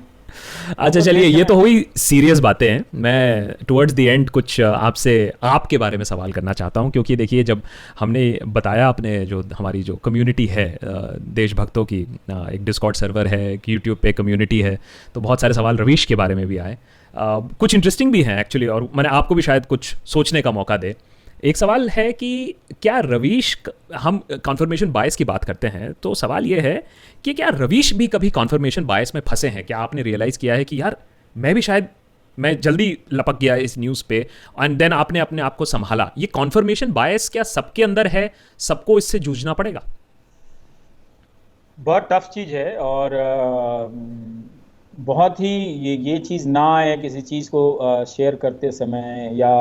अच्छा चलिए, ये तो हुई सीरियस बातें हैं। मैं टुवर्ड्स द एंड कुछ आपसे आपके बारे में सवाल करना चाहता हूं, क्योंकि देखिए जब हमने बताया अपने जो हमारी जो कम्युनिटी है देशभक्तों की, एक डिस्कॉर्ड सर्वर है, एक यूट्यूब पे कम्युनिटी है, तो बहुत सारे सवाल रवीश के बारे में भी आए, कुछ इंटरेस्टिंग भी हैं एक्चुअली, और मैंने आपको भी शायद कुछ सोचने का मौका दे। एक सवाल है कि क्या रवीश, हम कॉन्फर्मेशन बायस की बात करते हैं, तो सवाल ये है कि क्या रवीश भी कभी कॉन्फर्मेशन बायस में फंसे हैं? क्या आपने रियलाइज़ किया है कि यार मैं जल्दी लपक गया इस न्यूज़ पे, एंड देन आपने अपने आप को संभाला? ये कॉन्फर्मेशन बायस क्या सबके अंदर है, सबको इससे जूझना पड़ेगा? बहुत टफ चीज़ है, और बहुत ही ये चीज़ ना आए किसी चीज़ को शेयर करते समय या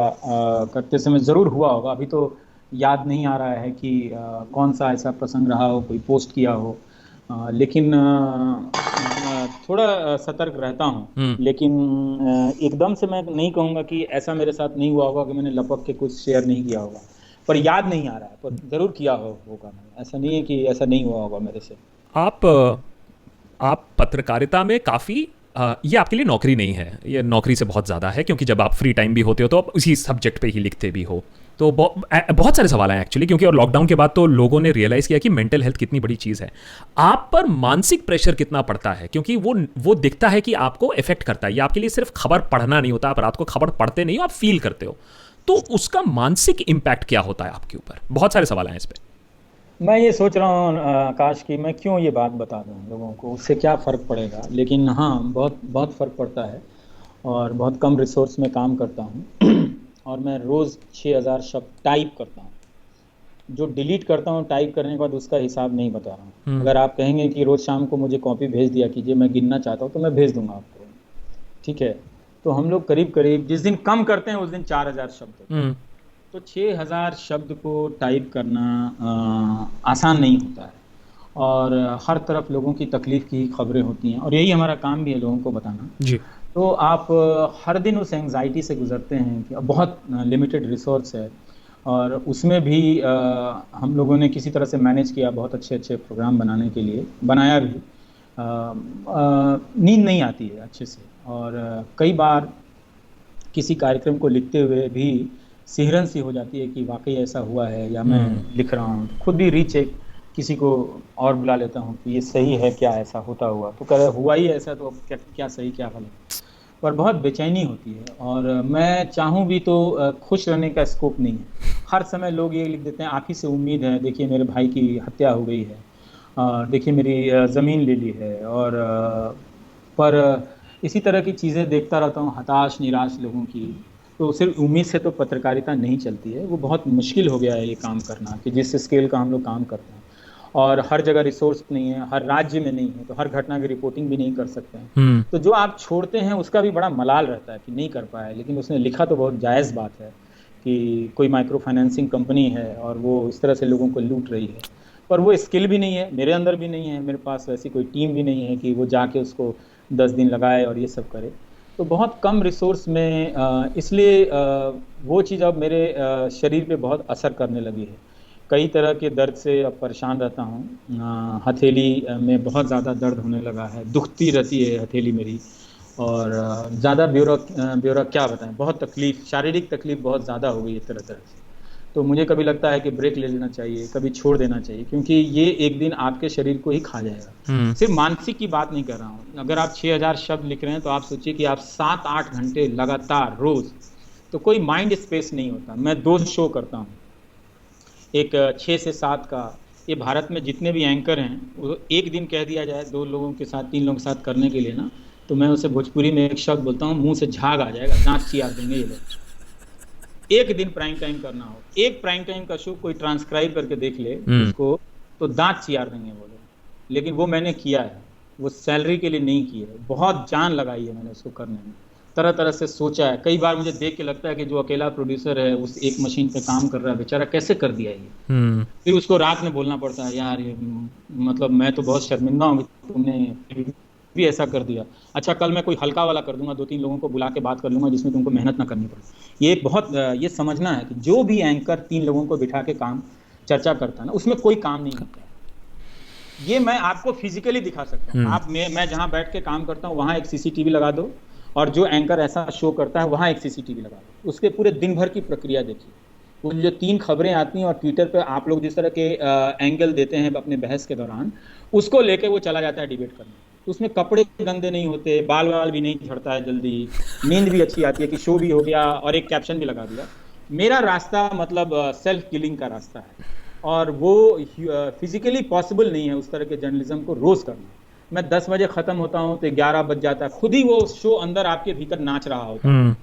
करते समय ज़रूर हुआ होगा। अभी तो याद नहीं आ रहा है कि कौन सा ऐसा प्रसंग रहा हो, कोई पोस्ट किया हो, लेकिन थोड़ा सतर्क रहता हूँ। लेकिन एकदम से मैं नहीं कहूँगा कि ऐसा मेरे साथ नहीं हुआ होगा कि मैंने लपक के कुछ शेयर नहीं किया होगा, पर याद नहीं आ रहा है, पर ज़रूर किया होगा मैंने। ऐसा नहीं है कि ऐसा नहीं हुआ होगा मेरे से। आप पत्रकारिता में काफ़ी, ये आपके लिए नौकरी नहीं है, ये नौकरी से बहुत ज़्यादा है, क्योंकि जब आप फ्री टाइम भी होते हो तो आप उसी सब्जेक्ट पे ही लिखते भी हो। तो बहुत सारे सवाल हैं एक्चुअली, क्योंकि और लॉकडाउन के बाद तो लोगों ने रियलाइज़ किया कि मेंटल हेल्थ कितनी बड़ी चीज़ है। आप पर मानसिक प्रेशर कितना पड़ता है? क्योंकि वो दिखता है कि आपको इफेक्ट करता है। ये आपके लिए सिर्फ खबर पढ़ना नहीं होता, आप रात को खबर पढ़ते नहीं हो, आप फील करते हो, तो उसका मानसिक इम्पैक्ट क्या होता है आपके ऊपर? बहुत सारे सवाल हैं इस पर। मैं ये सोच रहा हूँ आकाश की मैं क्यों ये बात बता दूँ लोगों को, उससे क्या फ़र्क पड़ेगा। लेकिन हाँ, बहुत बहुत फ़र्क पड़ता है, और बहुत कम रिसोर्स में काम करता हूँ और मैं रोज़ 6000 शब्द टाइप करता हूँ। जो डिलीट करता हूँ टाइप करने के बाद उसका हिसाब नहीं बता रहा हूँ। अगर आप कहेंगे कि रोज़ शाम को मुझे कॉपी भेज दिया कीजिए, मैं गिनना चाहता हूँ, तो मैं भेज दूँगा आपको, ठीक है। तो हम लोग करीब करीब जिस दिन कम करते हैं उस दिन 4000 शब्द, तो 6000 शब्द को टाइप करना आसान नहीं होता है, और हर तरफ लोगों की तकलीफ़ की खबरें होती हैं, और यही हमारा काम भी है, लोगों को बताना जी। तो आप हर दिन उस एंग्जाइटी से गुजरते हैं कि अब बहुत लिमिटेड रिसोर्स है, और उसमें भी हम लोगों ने किसी तरह से मैनेज किया, बहुत अच्छे अच्छे प्रोग्राम बनाने के लिए बनाया भी। नींद नहीं आती है अच्छे से, और कई बार किसी कार्यक्रम को लिखते हुए भी सिहरन सी हो जाती है कि वाकई ऐसा हुआ है या मैं लिख रहा हूँ। खुद भी रीचेक किसी को और बुला लेता हूँ कि ये सही है क्या, ऐसा होता हुआ तो कह रहे हुआ ही ऐसा, तो अब क्या क्या सही क्या गलत। पर बहुत बेचैनी होती है, और मैं चाहूँ भी तो खुश रहने का स्कोप नहीं है। हर समय लोग ये लिख देते हैं आप ही से उम्मीद है, देखिए मेरे भाई की हत्या हो गई है, देखिए मेरी ज़मीन ले ली है, और पर इसी तरह की चीज़ें देखता रहता हूँ, हताश निराश लोगों की। तो सिर्फ उम्मीद से तो पत्रकारिता नहीं चलती है, वो बहुत मुश्किल हो गया है ये काम करना कि जिस स्केल का हम लोग काम करते हैं, और हर जगह रिसोर्स नहीं है, हर राज्य में नहीं है, तो हर घटना की रिपोर्टिंग भी नहीं कर सकते हैं। तो जो आप छोड़ते हैं उसका भी बड़ा मलाल रहता है कि नहीं कर पाया, लेकिन उसने लिखा तो बहुत जायज़ बात है कि कोई माइक्रो फाइनेंसिंग कंपनी है और वो इस तरह से लोगों को लूट रही है। पर वो स्किल भी नहीं है, मेरे अंदर भी नहीं है, मेरे पास वैसी कोई टीम भी नहीं है कि वो जाके उसको 10 दिन लगाए और ये सब करे। तो बहुत कम रिसोर्स में इसलिए वो चीज़ अब मेरे शरीर पे बहुत असर करने लगी है। कई तरह के दर्द से अब परेशान रहता हूँ। हथेली में बहुत ज़्यादा दर्द होने लगा है, दुखती रहती है हथेली मेरी, और ज़्यादा ब्यौरा क्या बताएं, बहुत तकलीफ़, शारीरिक तकलीफ़ बहुत ज़्यादा हो गई है तरह तरह से। तो मुझे कभी लगता है कि ब्रेक ले लेना चाहिए, कभी छोड़ देना चाहिए, क्योंकि ये एक दिन आपके शरीर को ही खा जाएगा। सिर्फ मानसिक की बात नहीं कर रहा हूँ। अगर आप 6000 शब्द लिख रहे हैं तो आप सोचिए कि आप 7-8 घंटे लगातार रोज़, तो कोई माइंड स्पेस नहीं होता। मैं 2 शो करता हूँ, एक 6 से 7 का। ये भारत में जितने भी एंकर हैं, वो एक दिन कह दिया जाए 2 लोगों के साथ 3 लोगों के साथ करने के लिए ना, तो मैं उसे भोजपुरी में एक शब्द बोलता हूँ, मुंह से झाग आ जाएगा, दांत चियार देंगे ये लोग। एक दिन प्राइम टाइम करना हो, एक प्राइम टाइम का शो कोई ट्रांसक्राइब करके देख ले उसको, तो दांत चियार देंगे वो लोग। लेकिन वो मैंने किया है, वो सैलरी के लिए नहीं की है, बहुत जान लगाई है मैंने उसको करने में, तरह तरह से सोचा है। कई बार मुझे देख के लगता है कि जो अकेला प्रोड्यूसर है उस एक मशीन पे काम कर रहा है, बेचारा कैसे कर दिया ये। फिर उसको रात में बोलना पड़ता है, यार ये मतलब मैं तो बहुत शर्मिंदा हूँ तुमने भी ऐसा कर दिया। अच्छा कल मैं कोई हल्का वाला कर दूंगा, 2-3 लोगों को बुला के बात कर लूंगा जिसमें तुमको मेहनत ना करनी पड़े। ये बहुत ये समझना है कि जो भी एंकर 3 लोगों को बिठा के काम चर्चा करता है ना, उसमें कोई काम नहीं होता है। ये मैं आपको फिजिकली दिखा सकता हूँ। आप मैं जहाँ बैठ के काम करता हूँ वहाँ एक सीसीटीवी लगा दो, और जो एंकर ऐसा शो करता है वहाँ एक सीसीटीवी लगा दो, उसके पूरे दिन भर की प्रक्रिया देखिए। वो जो 3 खबरें आती हैं और ट्विटर पे आप लोग जिस तरह के एंगल देते हैं अपने बहस के दौरान, उसको लेके वो चला जाता है डिबेट करने। तो उसमें कपड़े गंदे नहीं होते, बाल वाल भी नहीं झड़ता है जल्दी, नींद भी अच्छी आती है कि शो भी हो गया और एक कैप्शन भी लगा दिया। मेरा रास्ता मतलब सेल्फ किलिंग का रास्ता है, और वो फिजिकली पॉसिबल नहीं है उस तरह के जर्नलिज्म को रोज करना। मैं 10 बजे खत्म होता हूँ तो 11 बज जाता है, खुद ही वो शो अंदर आपके भीतर नाच रहा होता है,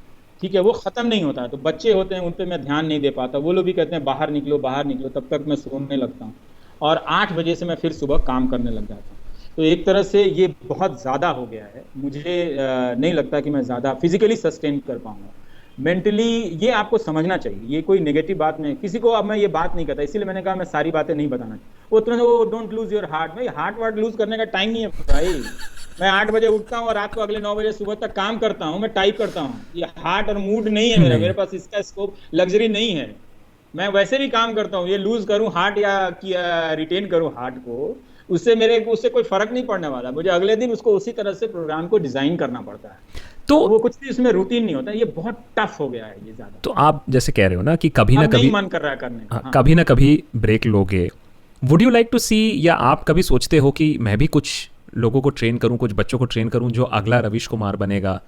ठीक है, वो खत्म नहीं होता है। तो बच्चे होते हैं, उन पे मैं ध्यान नहीं दे पाता, वो लोग भी कहते हैं बाहर निकलो बाहर निकलो, तब तक मैं सोने लगता हूँ, और 8 बजे से मैं फिर सुबह काम करने लग जाता हूँ। तो एक तरह से ये बहुत ज़्यादा हो गया है, मुझे नहीं लगता कि मैं ज़्यादा फिजिकली सस्टेन कर पाऊंगा। मेंटली ये आपको समझना चाहिए, ये कोई नेगेटिव बात नहीं, किसी को अब मैं ये बात नहीं करता, इसीलिए मैंने कहा मैं सारी बातें नहीं बताना चाहिए। वो तुरंत वो डोंट लूज योर हार्ट, भाई हार्ट वार्ट लूज करने का टाइम नहीं है भाई। मैं 8 बजे उठता हूँ और रात को अगले 9 बजे सुबह तक काम करता हूँ, मैं टाइप करता हूँ। ये हार्ट और मूड नहीं है मेरा, मेरे पास इसका स्कोप लग्जरी नहीं है। मैं वैसे भी काम करता हूँ, ये लूज करूँ हार्ट या रिटेन करूँ हार्ट को, उससे कोई फर्क नहीं पड़ने वाला। मुझे अगले दिन उसको उसी तरह से प्रोग्राम को डिजाइन करना पड़ता है, तो वो कुछ भी उसमें रूटीन नहीं होता। ये बहुत टफ हो गया है ये ज्यादा। तो आप जैसे कह रहे हो ना कि कभी ना कभी मन कर रहा है करने, हाँ, कभी ना कभी ब्रेक लोगे। वुड यू लाइक टू सी, या आप कभी सोचते हो कि मैं भी कुछ लोगों को ट्रेन करूं, कुछ बच्चों को ट्रेन करूं जो अगला रवीश कुमार बनेगा,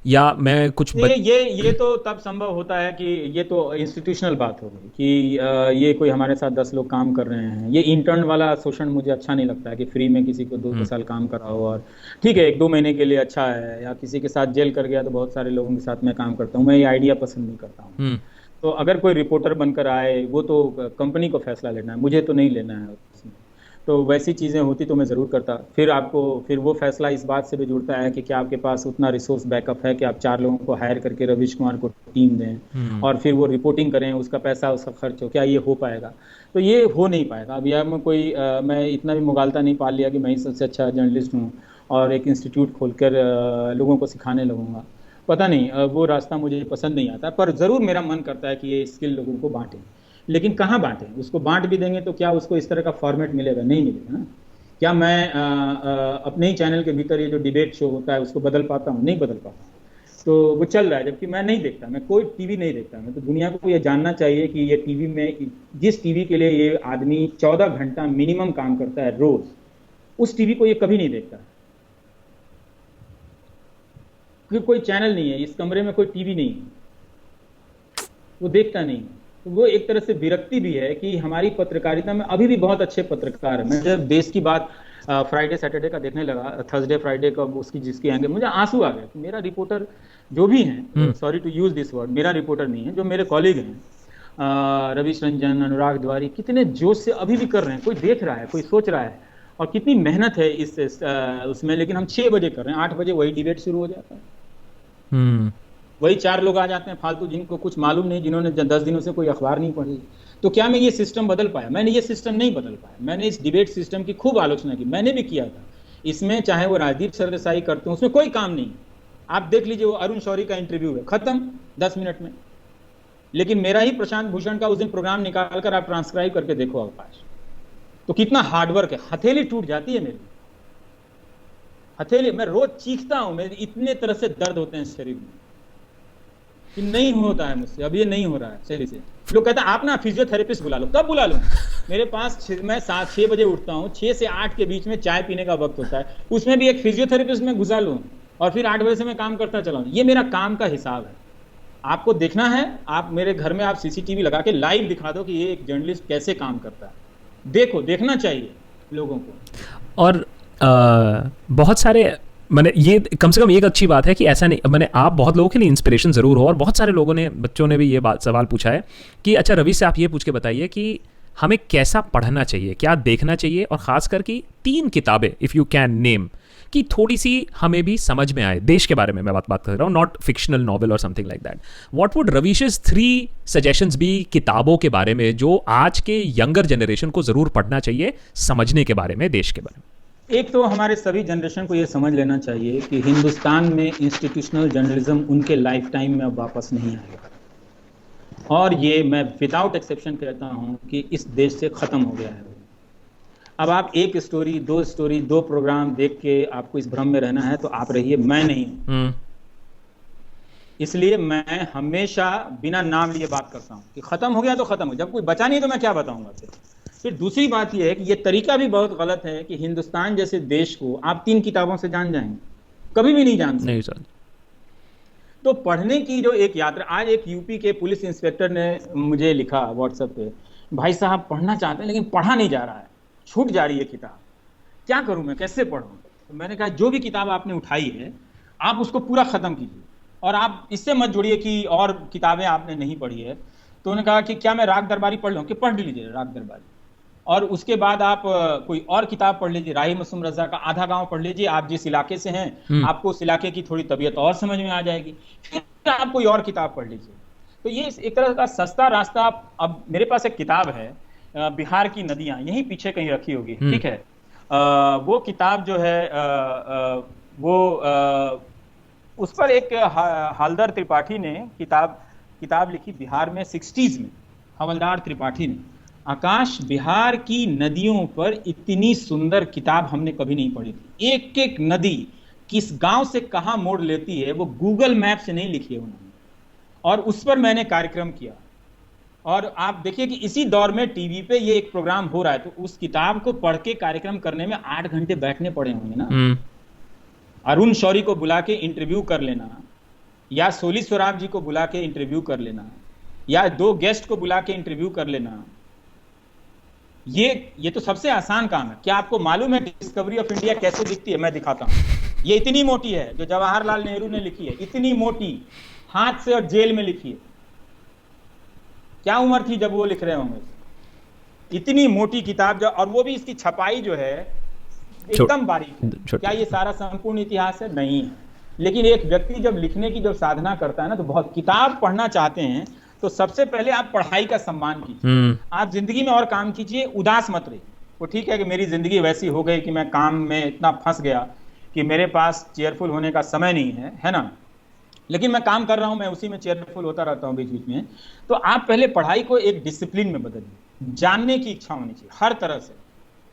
या मैं कुछ ये तो तब संभव होता है कि ये तो इंस्टीट्यूशनल बात हो गई कि ये कोई हमारे साथ 10 लोग काम कर रहे हैं। ये इंटर्न वाला शोषण मुझे अच्छा नहीं लगता है कि फ्री में किसी को 2 साल काम कराओ, और ठीक है 1-2 महीने के लिए अच्छा है, या किसी के साथ जेल कर गया तो बहुत सारे लोगों के साथ मैं काम करता हूँ। मैं ये आइडिया पसंद नहीं करता हूँ। तो अगर कोई रिपोर्टर बनकर आए, वो तो कंपनी को फैसला लेना है, मुझे तो नहीं लेना है उसमें। तो वैसी चीज़ें होती तो मैं ज़रूर करता। फिर वो फैसला इस बात से भी जुड़ता है कि क्या आपके पास उतना रिसोर्स बैकअप है कि आप 4 लोगों को हायर करके रवीश कुमार को टीम दें और फिर वो रिपोर्टिंग करें, उसका पैसा उसका खर्च हो, क्या ये हो पाएगा? तो ये हो नहीं पाएगा। अब यार मैं इतना भी मुगालता नहीं पाल लिया कि मैं ही सबसे अच्छा जर्नलिस्ट हूँ और एक इंस्टीट्यूट खोलकर लोगों को सिखाने लगूंगा। पता नहीं, वो रास्ता मुझे पसंद नहीं आता, पर ज़रूर मेरा मन करता है कि ये स्किल लोगों को बांटें। लेकिन कहाँ बांटें? उसको बांट भी देंगे तो क्या उसको इस तरह का फॉर्मेट मिलेगा? नहीं मिलेगा ना। क्या मैं अपने ही चैनल के भीतर ये जो डिबेट शो होता है उसको बदल पाता हूँ? नहीं बदल पाता। तो वो चल रहा है, जबकि मैं नहीं देखता, मैं कोई टीवी नहीं देखता। मैं तो दुनिया को ये जानना चाहिए कि ये टीवी में, जिस टीवी के लिए ये आदमी 14 घंटा मिनिमम काम करता है रोज, उस टीवी को ये कभी नहीं देखता। क्योंकि कोई चैनल नहीं है इस कमरे में, कोई टीवी नहीं है, वो देखता नहीं। तो वो एक तरह से विरक्ति भी है कि हमारी पत्रकारिता में अभी भी बहुत अच्छे पत्रकार हैं। मैं जब देश की बात फ्राइडे सैटरडे का देखने लगा, थर्सडे फ्राइडे का, उसकी जिसकी आएंगे, मुझे आंसू आ गए। मेरा रिपोर्टर जो भी हैं, sorry to use this word, मेरा रिपोर्टर नहीं है, जो मेरे कॉलीग हैं, रवीश रंजन, अनुराग द्वारी, कितने जोश से अभी भी कर रहे हैं। कोई देख रहा है, कोई सोच रहा है, और कितनी मेहनत है इस उसमें। लेकिन हम 6 बजे कर रहे हैं, 8 बजे वही डिबेट शुरू हो जाता है। वही 4 लोग आ जाते हैं फालतू, जिनको कुछ मालूम नहीं, जिन्होंने 10 दिनों से कोई अखबार नहीं पढ़ी। तो क्या मैं ये सिस्टम बदल पाया? मैंने ये सिस्टम नहीं बदल पाया। मैंने इस डिबेट सिस्टम की खूब आलोचना की, मैंने भी किया था। इसमें चाहे वो राजदीप सरदेसाई करते हैं, उसमें कोई काम नहीं। आप देख लीजिए, वो अरुण शौरी का इंटरव्यू है, खत्म 10 मिनट में। लेकिन मेरा ही प्रशांत भूषण का उस दिन प्रोग्राम निकाल कर आप ट्रांसक्राइब करके देखो अवकाश, तो कितना हार्डवर्क है। हथेली टूट जाती है मेरी, हथेली, मैं रोज चीखता हूं, मेरे इतने तरह से दर्द होते हैं शरीर में कि नहीं होता है मुझसे, अब ये नहीं हो रहा है शरीर से। लोग कहते हैं आप ना फिजियोथेरेपिस्ट बुला लो। कब बुला लो? मेरे पास मैं 7-6 बजे उठता हूँ, 6 से 8 के बीच में चाय पीने का वक्त होता है, उसमें भी एक फिजियोथेरेपिस्ट में घुसा लूँ, और फिर 8 बजे से मैं काम करता चला हूँ। ये मेरा काम का हिसाब है। आपको देखना है, आप मेरे घर में आप सीसीटीवी लगा के लाइव दिखा दो कि ये एक जर्नलिस्ट कैसे काम करता है। देखो, देखना चाहिए लोगों को। और बहुत सारे, मैंने ये कम से कम एक अच्छी बात है कि ऐसा नहीं, मैंने आप बहुत लोगों के लिए इंस्पिरेशन ज़रूर हो। और बहुत सारे लोगों ने, बच्चों ने भी ये बात सवाल पूछा है कि अच्छा रवि से आप ये पूछ के बताइए कि हमें कैसा पढ़ना चाहिए, क्या देखना चाहिए, और ख़ास करके 3 किताबें इफ़ यू कैन नेम, कि थोड़ी सी हमें भी समझ में आए देश के बारे में। मैं बात कर रहा हूँ, नॉट फिक्शनल नॉवल और something like that. What would Ravish's 3 suggestions भी किताबों के बारे में जो आज के यंगर जनरेशन को ज़रूर पढ़ना चाहिए, समझने के बारे में, देश के बारे में? एक तो हमारे सभी जनरेशन को ये समझ लेना चाहिए कि हिंदुस्तान में इंस्टीट्यूशनल जर्नलिज्म उनके लाइफ टाइम में अब वापस नहीं आएगा। और ये मैं विदाउट एक्सेप्शन कहता हूँ कि इस देश से ख़त्म हो गया है। अब आप एक स्टोरी, 2 स्टोरी, 2 प्रोग्राम देख के आपको इस भ्रम में रहना है तो आप रहिए, मैं नहीं हूँ। इसलिए मैं हमेशा बिना नाम लिए बात करता हूँ कि ख़त्म हो गया तो ख़त्म हो, जब कोई बचा नहीं तो मैं क्या बताऊँगा फिर दूसरी बात यह है कि ये तरीका भी बहुत गलत है कि हिंदुस्तान जैसे देश को आप 3 किताबों से जान जाएंगे, कभी भी नहीं जानते। नहीं सर। तो पढ़ने की जो एक यात्रा, आज एक यूपी के पुलिस इंस्पेक्टर ने मुझे लिखा व्हाट्सएप पे, भाई साहब पढ़ना चाहते हैं लेकिन पढ़ा नहीं जा रहा है, छूट जा रही है किताब, क्या करूं मैं, कैसे पढ़ूं? तो मैंने कहा जो भी किताब आपने उठाई है आप उसको पूरा खत्म कीजिए, और आप इससे मत जुड़िए कि और किताबें आपने नहीं पढ़ी है। तो उन्होंने कहा कि क्या मैं राग दरबारी पढ़ लूं? कि पढ़ लीजिए राग दरबारी, और उसके बाद आप कोई और किताब पढ़ लीजिए, राही मासूम रजा का आधा गांव पढ़ लीजिए। आप जिस इलाके से हैं आपको उस इलाके की थोड़ी तबीयत और समझ में आ जाएगी, फिर आप कोई और किताब पढ़ लीजिए। तो ये एक तरह का सस्ता रास्ता। अब मेरे पास एक किताब है, बिहार की नदियां, यहीं पीछे कहीं रखी होगी, ठीक है। वो किताब जो है वो उस पर एक हवलदार त्रिपाठी ने किताब लिखी बिहार में 60s में, हवलदार त्रिपाठी ने। आकाश, बिहार की नदियों पर इतनी सुंदर किताब हमने कभी नहीं पढ़ी थी। एक एक नदी किस गांव से कहां मोड़ लेती है वो गूगल मैप से नहीं लिखी है उन्होंने, और उस पर मैंने कार्यक्रम किया। और आप देखिए कि इसी दौर में टीवी पे ये एक प्रोग्राम हो रहा है, तो उस किताब को पढ़ के कार्यक्रम करने में 8 घंटे बैठने पड़े होंगे ना। अरुण शौरी को बुला के इंटरव्यू कर लेना, या सोली सोराब जी को बुला के इंटरव्यू कर लेना, या 2 गेस्ट को बुला के इंटरव्यू कर लेना, ये तो सबसे आसान काम है। क्या आपको मालूम है डिस्कवरी ऑफ इंडिया कैसे दिखती है? मैं दिखाता हूं। ये इतनी मोटी है, जो जवाहरलाल नेहरू ने लिखी है, इतनी मोटी, हाथ से और जेल में लिखी है। क्या उम्र थी जब वो लिख रहे होंगे? इतनी मोटी किताब, जो, और वो भी इसकी छपाई जो है एकदम बारीक है। क्या ये सारा संपूर्ण इतिहास है? नहीं है। लेकिन एक व्यक्ति जब लिखने की जब साधना करता है ना, तो बहुत, किताब पढ़ना चाहते हैं तो सबसे पहले आप पढ़ाई का सम्मान कीजिए। आप जिंदगी में और काम कीजिए, उदास मत रहिए। वो ठीक है कि मेरी जिंदगी वैसी हो गई कि मैं काम में इतना फंस गया, कि मेरे पास चेयरफुल होने का समय नहीं है ना, लेकिन मैं काम कर रहा हूं, मैं उसी में चेयरफुल होता रहता हूं बीच बीच में। तो आप पहले पढ़ाई को एक डिसिप्लिन में बदलिए, जानने की इच्छा होनी चाहिए हर तरह से।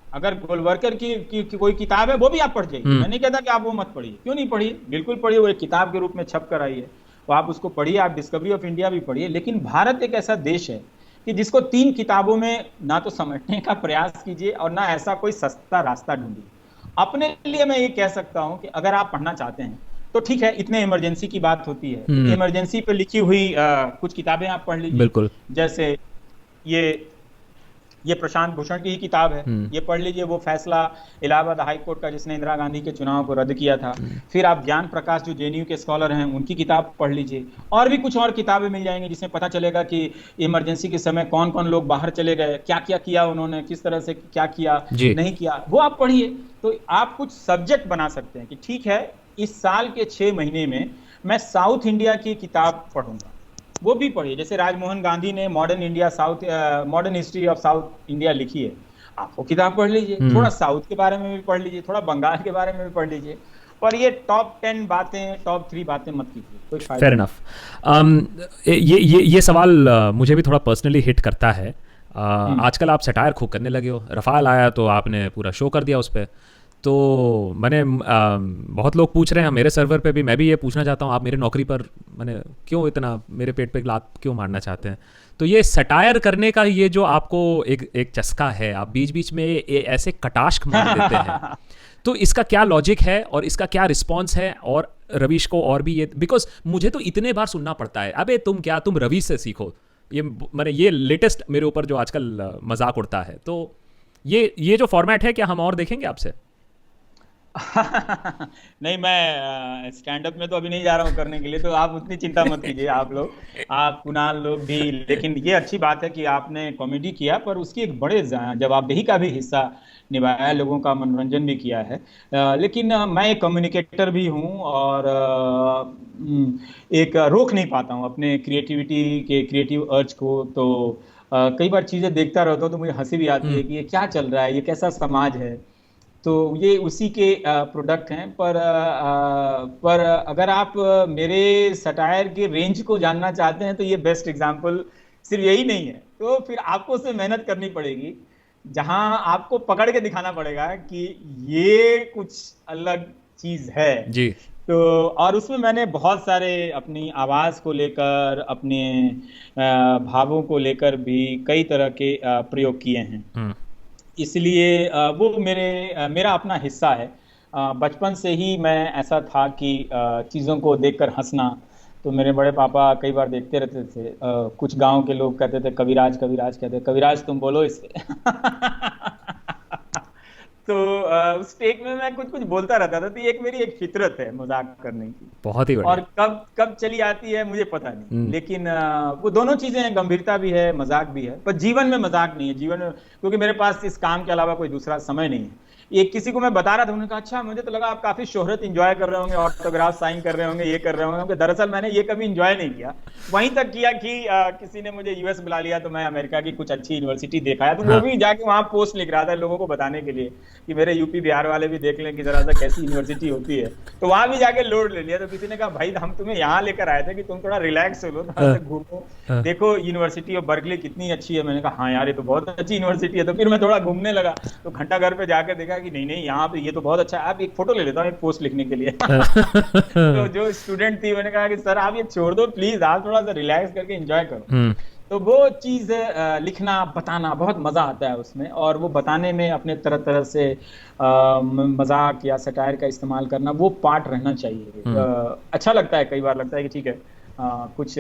अगर गोलवरकर की कोई किताब है वो भी आप पढ़ जाइए, मैं नहीं कहता कि आप वो मत पढ़िए, क्यों नहीं पढ़िए, बिल्कुल पढ़िए, वो एक किताब के रूप में छप कर आई है, तो आप उसको पढ़िए। आप डिस्कवरी ऑफ इंडिया भी पढ़िए। लेकिन भारत एक ऐसा देश है कि जिसको 3 किताबों में ना तो समझने का प्रयास कीजिए और ना ऐसा कोई सस्ता रास्ता ढूंढिए। अपने लिए मैं ये कह सकता हूं कि अगर आप पढ़ना चाहते हैं तो ठीक है, इतने इमरजेंसी की बात होती है, इमरजेंसी पे लिखी हुई कुछ किताबें आप पढ़ लीजिए। बिल्कुल। जैसे ये प्रशांत भूषण की ही किताब है, ये पढ़ लीजिए, वो फैसला इलाहाबाद हाई कोर्ट का जिसने इंदिरा गांधी के चुनाव को रद्द किया था। फिर आप ज्ञान प्रकाश जो जेएनयू के स्कॉलर हैं उनकी किताब पढ़ लीजिए, और भी कुछ और किताबें मिल जाएंगी जिसमें पता चलेगा कि इमरजेंसी के समय कौन कौन लोग बाहर चले गए, क्या क्या किया उन्होंने, किस तरह से क्या किया नहीं किया, वो आप पढ़िए। तो आप कुछ सब्जेक्ट बना सकते हैं कि ठीक है, इस साल के 6 महीने में मैं साउथ इंडिया की किताब पढ़ूंगा, वो भी पढ़िए। जैसे राजमोहन गांधी ने modern India south modern history of south India लिखी है, आप वो किताब पढ़ लीजिए। थोड़ा साउथ के बारे में भी पढ़ लीजिए, थोड़ा बंगाल के बारे में भी पढ़ लीजिए, पर ये टॉप 10 बातें, टॉप 3 बातें मत कीजिए, कोई फायदा फेयर इनफ। ये सवाल मुझे भी थोड़ा पर्सनली हिट करता है। आजकल आप सटायर खूब करने लगे हो, रफाल आया तो आपने पूरा शो कर दिया उस पर। तो मैंने बहुत लोग पूछ रहे हैं मेरे सर्वर पे भी, मैं भी ये पूछना चाहता हूँ, आप मेरी नौकरी पर मैंने क्यों इतना मेरे पेट पे लात क्यों मारना चाहते हैं? तो ये सटायर करने का ये जो आपको एक चस्का है, आप बीच बीच में ऐसे कटाक्ष मार देते हैं, तो इसका क्या लॉजिक है और इसका क्या रिस्पॉन्स है? और रवीश को और भी ये, बिकॉज मुझे तो इतने बार सुनना पड़ता है, अबे तुम रवीश से सीखो, ये मैंने ये लेटेस्ट मेरे ऊपर जो आजकल मजाक उड़ता है। तो ये जो फॉर्मेट है, क्या हम और देखेंगे आपसे? नहीं, मैं स्टैंड अप में तो अभी नहीं जा रहा हूँ करने के लिए, तो आप उतनी चिंता मत कीजिए, आप लोग, आप कुणाल लोग भी। लेकिन ये अच्छी बात है कि आपने कॉमेडी किया, पर उसकी एक बड़े जवाबदेही का भी हिस्सा निभाया, लोगों का मनोरंजन भी किया है। लेकिन मैं एक कम्युनिकेटर भी हूँ, और एक रोक नहीं पाता हूँ अपने क्रिएटिव अर्ज को। तो कई बार चीज़ें देखता रहता हूँ तो मुझे हंसी भी आती है कि ये क्या चल रहा है, ये कैसा समाज है। तो ये उसी के प्रोडक्ट हैं। पर अगर आप मेरे सटायर के रेंज को जानना चाहते हैं तो ये बेस्ट एग्जांपल सिर्फ यही नहीं है, तो फिर आपको उसमें मेहनत करनी पड़ेगी, जहां आपको पकड़ के दिखाना पड़ेगा कि ये कुछ अलग चीज है जी। तो और उसमें मैंने बहुत सारे अपनी आवाज़ को लेकर, अपने भावों को लेकर भी कई तरह के प्रयोग किए हैं। इसलिए वो मेरा अपना हिस्सा है। बचपन से ही मैं ऐसा था कि चीज़ों को देखकर हंसना। तो मेरे बड़े पापा कई बार देखते रहते थे, कुछ गांव के लोग कहते थे कविराज कविराज, कहते कविराज तुम बोलो इससे। तो उस टेक में मैं कुछ कुछ बोलता रहता था। तो ये मेरी एक फितरत है मजाक करने की, बहुत ही बढ़िया। और कब चली आती है मुझे पता नहीं, लेकिन वो दोनों चीजें हैं, गंभीरता भी है, मजाक भी है। पर जीवन में मजाक नहीं है, जीवन में, क्योंकि मेरे पास इस काम के अलावा कोई दूसरा समय नहीं है। ये किसी को मैं बता रहा था, उन्होंने कहा अच्छा, मुझे तो लगा आप काफी शोहरत एंजॉय कर रहे होंगे, ऑटोग्राफ साइन कर रहे होंगे, ये कर रहे होंगे। दरअसल मैंने ये कभी एंजॉय नहीं किया, वहीं तक किया कि किसी ने मुझे यूएस बुला लिया, तो मैं अमेरिका की कुछ अच्छी यूनिवर्सिटी दिखाया, तो वो भी जाके वहां पोस्ट लिख रहा था लोगों को बताने के लिए कि मेरे यूपी बिहार वाले भी देख लें कि जरा सा कैसी यूनिवर्सिटी होती है। तो वहां भी जाके लोड ले लिया। तो किसी ने कहा भाई हम तुम्हें यहाँ लेकर आए थे कि तुम थोड़ा रिलैक्स हो लो, थोड़ा सा घूमो, देखो यूनिवर्सिटी ऑफ बर्कली कितनी अच्छी है। मैंने कहा हाँ यार, ये तो बहुत अच्छी यूनिवर्सिटी है। तो फिर मैं थोड़ा घूमने लगा, तो घंटा घर पे जाकर देखा कि नहीं यहाँ पे ये तो बहुत अच्छा है, आप एक फोटो ले लेता हूँ एक पोस्ट लिखने के लिए। तो जो स्टूडेंट थी मैंने कहा कि सर आप ये छोड़ दो प्लीज, आप थोड़ा सा रिलैक्स करके एंजॉय करो। तो वो चीज लिखना, बताना, बहुत मजा आता है उसमें, और वो बताने में अपने तरह तरह से मजाक या सटायर का इस्तेमाल करना, वो पार्ट रहना चाहिए। अच्छा लगता है, कई बार लगता है कि ठीक है कुछ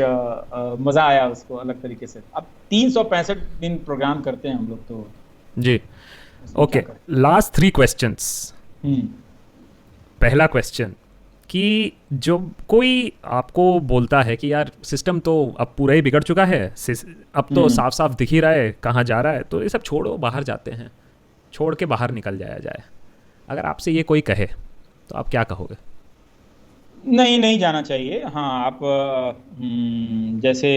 मजा आया उसको अलग तरीके से। अब 365 दिन प्रोग्राम करते हैं हम लोग, तो जी। Okay, last 3 questions. पहला क्वेश्चन कि जो कोई आपको बोलता है कि यार सिस्टम तो अब पूरा ही बिगड़ चुका है, अब तो साफ साफ दिख ही रहा है कहाँ जा रहा है, तो ये सब छोड़ो, बाहर जाते हैं, छोड़ के बाहर निकल जाया जाए, अगर आपसे ये कोई कहे तो आप क्या कहोगे? नहीं जाना चाहिए। हाँ, आप जैसे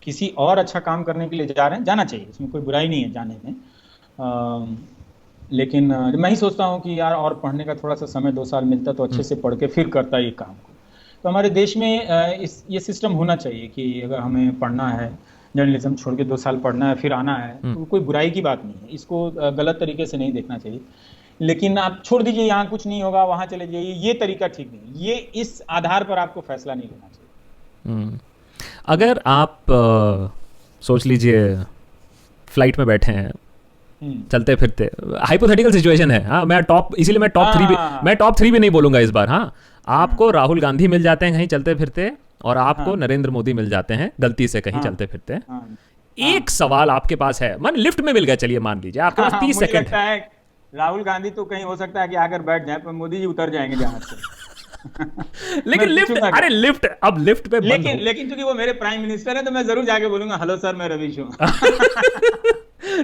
किसी और अच्छा काम करने के लिए जा रहे हैं, जाना चाहिए, इसमें कोई बुराई नहीं है जाने में। लेकिन मैं ही सोचता हूँ कि यार और पढ़ने का थोड़ा सा समय 2 साल मिलता तो अच्छे से पढ़ के फिर करता ये काम को। तो हमारे देश में ये सिस्टम होना चाहिए कि अगर हमें पढ़ना है, जर्नलिज्म छोड़ के 2 साल पढ़ना है फिर आना है, तो कोई बुराई की बात नहीं है, इसको गलत तरीके से नहीं देखना चाहिए। लेकिन आप छोड़ दीजिए, यहाँ कुछ नहीं होगा वहाँ चले जाइए, ये तरीका ठीक नहीं। ये इस आधार पर आपको फैसला नहीं लेना चाहिए। अगर आप सोच लीजिए फ्लाइट में बैठे हैं, चलते फिरते, हाइपोथेटिकल सिचुएशन है, हाँ, इसीलिए मैं टॉप थ्री भी नहीं बोलूंगा इस बार। हाँ, आपको राहुल गांधी मिल जाते हैं कहीं चलते फिरते, और आपको नरेंद्र मोदी मिल जाते हैं गलती से कहीं चलते फिरते। एक सवाल आपके पास है, मान लिफ्ट में मिल गया, चलिए मान लीजिए आपके पास 30 सेकंड है। राहुल गांधी तो कहीं हो सकता है कि आकर बैठ जाए, पर मोदी जी उतर जाएंगे जहाज से। लेकिन लिफ्ट अब लिफ्ट पे लेकिन क्योंकि वो मेरे प्राइम मिनिस्टर हैं तो मैं जरूर जाके बोलूंगा, हेलो सर, मैं रवीश हूँ।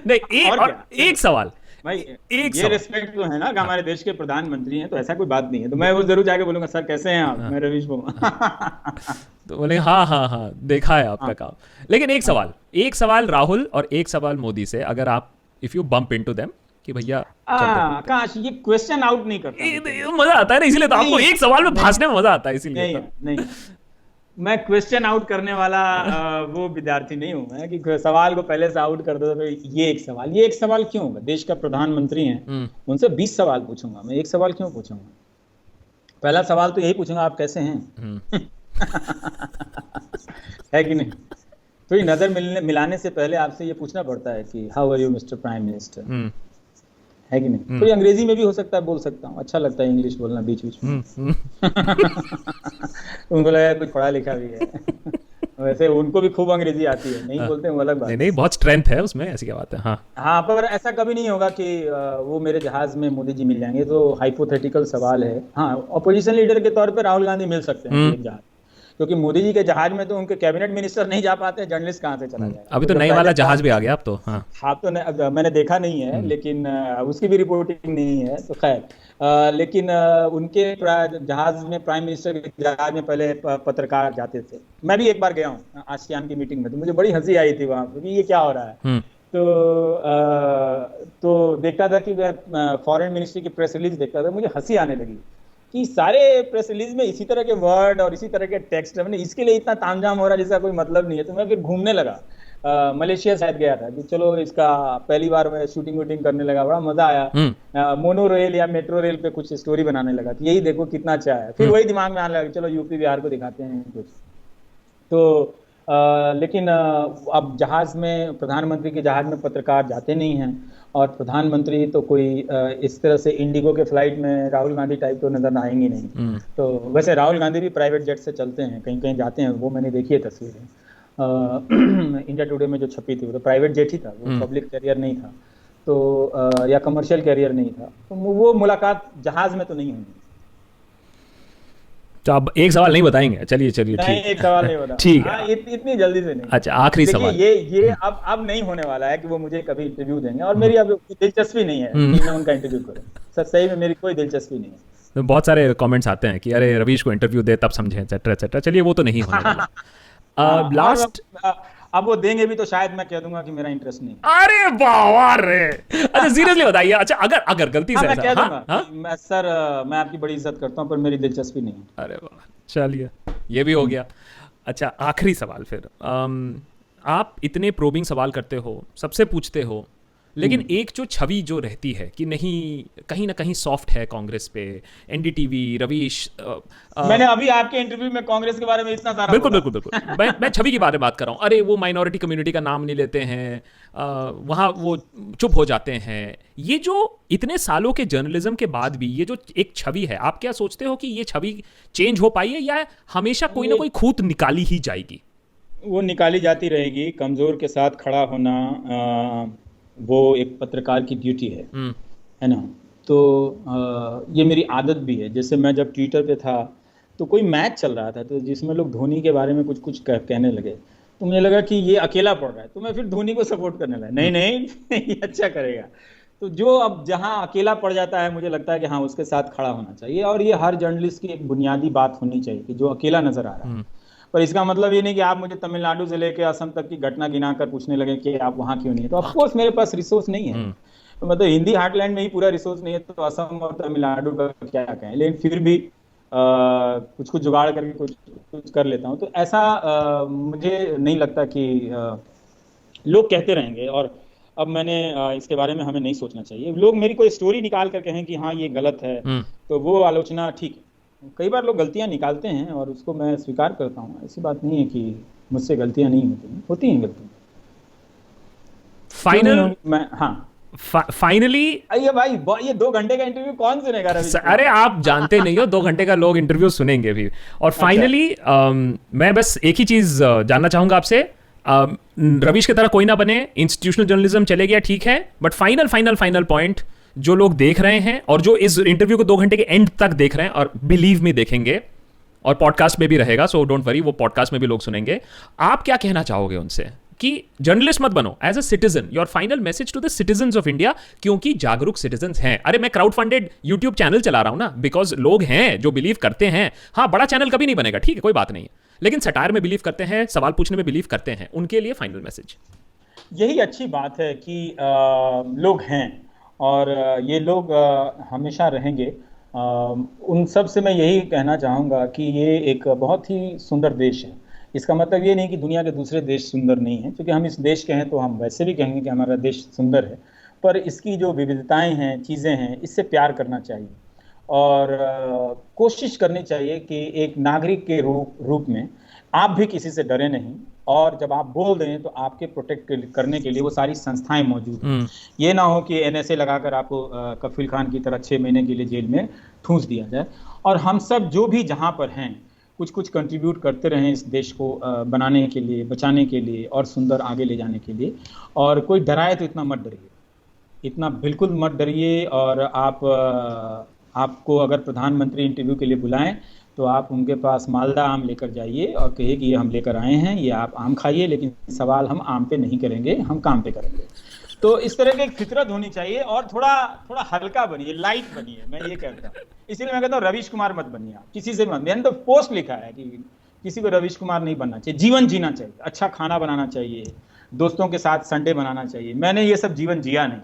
नहीं, एक सवाल भाई, ये रिस्पेक्ट तो है ना कि हमारे देश के प्रधानमंत्री हैं, तो ऐसा कोई बात नहीं है, तो मैं वो जरूर जाके बोलूंगा, सर कैसे हैं आप, मैं रवीश वर्मा। तो बोले हाँ, देखा है आपका काम। लेकिन एक सवाल राहुल और एक सवाल मोदी से, अगर आप if you bump into them कि भैया काश ये क्वेश्चन आउट नहीं करता, मजा आता है ना, इसीलिए तो आपको एक सवाल में फंसने में मजा आता है, इसीलिए नहीं मैं क्वेश्चन आउट करने वाला वो विद्यार्थी नहीं हूं मैं कि सवाल को पहले से आउट कर दो। तो ये एक सवाल क्यों होगा? देश का प्रधानमंत्री हैं, उनसे 20 सवाल पूछूंगा मैं, एक सवाल क्यों पूछूंगा? पहला सवाल तो यही पूछूंगा, आप कैसे हैं? है कि नहीं? तो ये नजर मिलाने से पहले आपसे ये पूछना पड़ता है कि how are you mister prime minister, है कि नहीं? तो ये अंग्रेजी में भी हो सकता है, बोल सकता हूँ, अच्छा लगता है इंग्लिश बोलना बीच बीच में। उनको लगा कुछ पढ़ा लिखा भी है। वैसे उनको भी खूब अंग्रेजी आती है, नहीं बोलते वो अलग बात। नहीं, बहुत स्ट्रेंथ है उसमें, ऐसी क्या बात है। हाँ, पर ऐसा कभी नहीं होगा कि वो मेरे जहाज में मोदी जी मिल जाएंगे, तो हाइपोथेटिकल सवाल है। हाँ, ऑपोजिशन लीडर के तौर पर राहुल गांधी मिल सकते हैं एक जहाज, क्योंकि मोदी जी के जहाज में तो उनके कैबिनेट मिनिस्टर नहीं जा पाते, जर्नलिस्ट कहाँ से चला जाएगा? अभी तो नई वाला जहाज भी आ गया अब तो। हाँ तो मैंने देखा नहीं है, लेकिन उसकी भी रिपोर्टिंग नहीं है, तो खैर। लेकिन उनके जहाज में, प्राइम मिनिस्टर के जहाज में पहले पत्रकार जाते थे। मैं भी एक बार गया हूँ आसियान की मीटिंग में, तो मुझे बड़ी हंसी आई थी वहां पर कि ये क्या हो रहा है। तो देखता था कि फॉरेन मिनिस्ट्री की प्रेस रिलीज देखता था, मुझे हंसी आने लगी कि सारे प्रेस रिलीज में इसी तरह के वर्ड और इसी तरह के टेक्स्ट, मैंने इसके लिए इतना तामझाम हो रहा है जिसका कोई मतलब नहीं है। तो मैं फिर घूमने लगा, मलेशिया शायद गया था, कि चलो इसका पहली बार मैं शूटिंग वूटिंग करने लगा, बड़ा मजा आया। मोनो रेल या मेट्रो रेल पे कुछ स्टोरी बनाने लगा कि यही देखो कितना अच्छा है। फिर वही दिमाग में आने लगा, चलो यूपी बिहार को दिखाते हैं कुछ। तो लेकिन अब जहाज में, प्रधानमंत्री के जहाज में पत्रकार जाते नहीं हैं, और प्रधानमंत्री तो कोई इस तरह से इंडिगो के फ्लाइट में राहुल गांधी टाइप तो नजर आएंगे नहीं। तो वैसे राहुल गांधी भी प्राइवेट जेट से चलते हैं, कहीं कहीं जाते हैं, वो मैंने देखी है तस्वीरें। इंडिया टुडे में जो छपी थी वो तो प्राइवेट जेट ही था, वो पब्लिक कैरियर नहीं था, तो या कमर्शियल कैरियर नहीं था, तो वो मुलाकात जहाज में तो नहीं होगी। तो अब एक सवाल नहीं बताएंगे, चलिए ठीक, एक सवाल नहीं बता, ठीक है, इतनी जल्दी से नहीं। अच्छा, आखिरी सवाल। ये अब नहीं होने वाला है कि वो मुझे कभी इंटरव्यू देंगे, और मेरी अब दिलचस्पी नहीं है कि मैं उनका इंटरव्यू करूं। सर सही में मेरी कोई दिलचस्पी नहीं है। तो बहुत सारे कमेंट्स आते हैं कि अरे रवीश को इंटरव्यू दे तब समझे, एक्सेट्रा एक्सेट्रा। चलिए वो तो नहीं होने वाला। लास्ट अब वो देंगे भी तो शायद मैं कह दूंगा कि मेरा इंटरेस्ट नहीं। अरे वाह रे, अच्छा सीरियसली बताइए। अच्छा, अगर गलती से मैं कह दूंगा सर मैं आपकी बड़ी इज्जत करता हूं पर मेरी दिलचस्पी नहीं है। अरे वाह, चलिए ये भी हो गया। अच्छा, आखिरी सवाल फिर। आप इतने प्रोबिंग सवाल करते हो, सबसे पूछते हो, लेकिन एक जो छवि जो रहती है कि नहीं, कहीं ना कहीं सॉफ्ट है कांग्रेस पे, एनडीटीवी, रवीश। मैंने अभी आपके इंटरव्यू में कांग्रेस के बारे में इतना सारा बिल्कुल मैं छवि की बात कर रहा हूँ। अरे वो माइनॉरिटी कम्युनिटी का नाम नहीं लेते हैं, वहाँ वो चुप हो जाते हैं। ये जो इतने सालों के जर्नलिज्म के बाद भी ये जो एक छवि है, आप क्या सोचते हो कि ये छवि चेंज हो पाई है, या हमेशा कोई ना कोई खूंट निकाली ही जाएगी? वो निकाली जाती रहेगी। कमजोर के साथ खड़ा होना वो एक पत्रकार की ड्यूटी है ना। तो ये मेरी आदत भी है। जैसे मैं जब ट्विटर पे था तो कोई मैच चल रहा था, तो जिसमें लोग धोनी के बारे में कुछ कहने लगे, तो मुझे लगा कि ये अकेला पड़ रहा है, तो मैं फिर धोनी को सपोर्ट करने लगा। नहीं ये अच्छा करेगा। तो जो अब जहाँ अकेला पड़ जाता है, मुझे लगता है कि हाँ उसके साथ खड़ा होना चाहिए, और ये हर जर्नलिस्ट की एक बुनियादी बात होनी चाहिए कि जो अकेला नजर आ रहा है। पर इसका मतलब ये नहीं कि आप मुझे तमिलनाडु से लेकर असम तक की घटना गिना कर पूछने लगे कि आप वहाँ क्यों नहीं है। तो ऑफकोर्स मेरे पास रिसोर्स नहीं है। तो मतलब हिंदी हार्टलैंड में ही पूरा रिसोर्स नहीं है, तो असम और तमिलनाडु का क्या कहें। लेकिन फिर भी कुछ कुछ जुगाड़ करके कुछ कुछ कर लेता हूँ। तो ऐसा मुझे नहीं लगता कि लोग कहते रहेंगे, और अब मैंने इसके बारे में हमें नहीं सोचना चाहिए। लोग मेरी कोई स्टोरी निकाल कर कहें कि हाँ ये गलत है, तो वो आलोचना ठीक है। कई बार लोग गलतियां निकालते हैं और उसको मैं स्वीकार करता हूँ। ऐसी बात नहीं है कि मुझसे गलतियां नहीं होती हैं गलतियां। फाइनल मैं हाँ फाइनली अरे भाई ये 2 घंटे का इंटरव्यू कौन सुनेगा रवि कुमार? अरे आप जानते नहीं हो, 2 घंटे का लोग इंटरव्यू सुनेंगे भी। और फाइनली मैं बस एक ही चीज जानना चाहूंगा आपसे, रवीश की तरह कोई ना बने, इंस्टीट्यूशनल जर्नलिज्म चले गया ठीक है, बट फाइनल पॉइंट जो लोग देख रहे हैं और जो इस इंटरव्यू को 2 घंटे के एंड तक देख रहे हैं, और बिलीव मी देखेंगे, और पॉडकास्ट में भी रहेगा, सो डोंट वरी, वो पॉडकास्ट में भी लोग सुनेंगे, आप क्या कहना चाहोगे उनसे कि जर्नलिस्ट मत बनो, as a citizen, your final message to the citizens of India, क्योंकि जागरूक सिटीजन्स हैं। अरे मैं क्राउड फंडेड यूट्यूब चैनल चला रहा हूं ना, बिकॉज लोग हैं जो बिलीव करते हैं। हाँ, बड़ा चैनल कभी नहीं बनेगा, ठीक है, कोई बात नहीं है, लेकिन सटायर में बिलीव करते हैं, सवाल पूछने में बिलीव करते हैं, उनके लिए फाइनल मैसेज। यही अच्छी बात है कि लोग हैं, और ये लोग हमेशा रहेंगे। उन सब से मैं यही कहना चाहूँगा कि ये एक बहुत ही सुंदर देश है। इसका मतलब ये नहीं कि दुनिया के दूसरे देश सुंदर नहीं हैं, क्योंकि हम इस देश के हैं तो हम वैसे भी कहेंगे कि हमारा देश सुंदर है, पर इसकी जो विविधताएं हैं, चीज़ें हैं, इससे प्यार करना चाहिए, और कोशिश करनी चाहिए कि एक नागरिक के रूप में आप भी किसी से डरे नहीं, और जब आप बोल दें तो आपके प्रोटेक्ट करने के लिए वो सारी संस्थाएं मौजूद हैं। ये ना हो कि एनएसए लगाकर आपको कफील खान की तरह 6 महीने के लिए जेल में ठूंस दिया जाए। और हम सब जो भी जहाँ पर हैं कुछ कुछ कंट्रीब्यूट करते रहें इस देश को बनाने के लिए, बचाने के लिए, और सुंदर आगे ले जाने के लिए। और कोई डराए तो इतना मत डरिए, इतना बिल्कुल मत डरिए। और आपको अगर प्रधानमंत्री इंटरव्यू के लिए बुलाएं तो आप उनके पास मालदा आम लेकर जाइए और कहिए कि ये हम लेकर आए हैं, ये आप आम खाइए, लेकिन सवाल हम आम पे नहीं करेंगे, हम काम पे करेंगे। तो इस तरह की एक फितरत होनी चाहिए, और थोड़ा हल्का बनिए, लाइट बनिए, मैं ये कहता हूँ। इसीलिए मैं कहता हूँ रवीश कुमार मत बनिए, आप किसी से मत। मैंने तो पोस्ट लिखा है कि किसी को रवीश कुमार नहीं बनना चाहिए, जीवन जीना चाहिए, अच्छा खाना बनाना चाहिए, दोस्तों के साथ संडे बनाना चाहिए। मैंने ये सब जीवन जिया नहीं,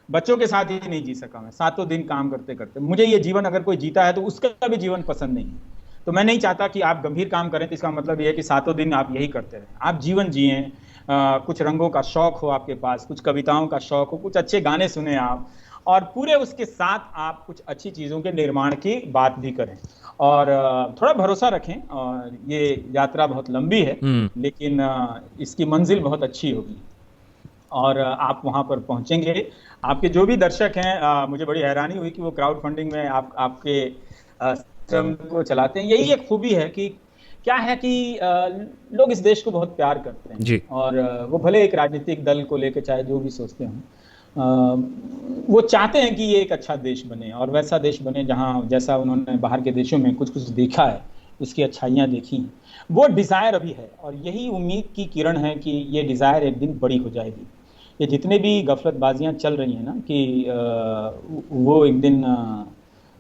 बच्चों के साथ ही नहीं जी सका मैं, 7 दिन काम करते करते। मुझे ये जीवन अगर कोई जीता है तो उसका भी जीवन पसंद नहीं है। तो मैं नहीं चाहता कि आप गंभीर काम करें, तो इसका मतलब ये है कि 7 दिन आप यही करते रहें। आप जीवन जिए, कुछ रंगों का शौक हो आपके पास, कुछ कविताओं का शौक हो, कुछ अच्छे गाने सुने आप, और पूरे उसके साथ आप कुछ अच्छी चीज़ों के निर्माण की बात भी करें, और थोड़ा भरोसा रखें। और ये यात्रा बहुत लंबी है, लेकिन इसकी मंजिल बहुत अच्छी होगी, और आप वहाँ पर पहुँचेंगे। आपके जो भी दर्शक हैं, मुझे बड़ी हैरानी हुई कि वो क्राउड फंडिंग में आपके सिस्टम को चलाते हैं। यही एक खूबी है कि क्या है कि लोग इस देश को बहुत प्यार करते हैं, और वो भले एक राजनीतिक दल को लेकर चाहे जो भी सोचते हों, वो चाहते हैं कि ये एक अच्छा देश बने, और वैसा देश बने जहाँ, जैसा उन्होंने बाहर के देशों में कुछ कुछ देखा है, उसकी अच्छाइयाँ देखी हैं। वो डिज़ायर अभी है, और यही उम्मीद की किरण है कि ये डिज़ायर एक दिन बड़ी हो जाएगी। ये जितने भी गफलतबाजियाँ चल रही हैं ना, कि वो एक दिन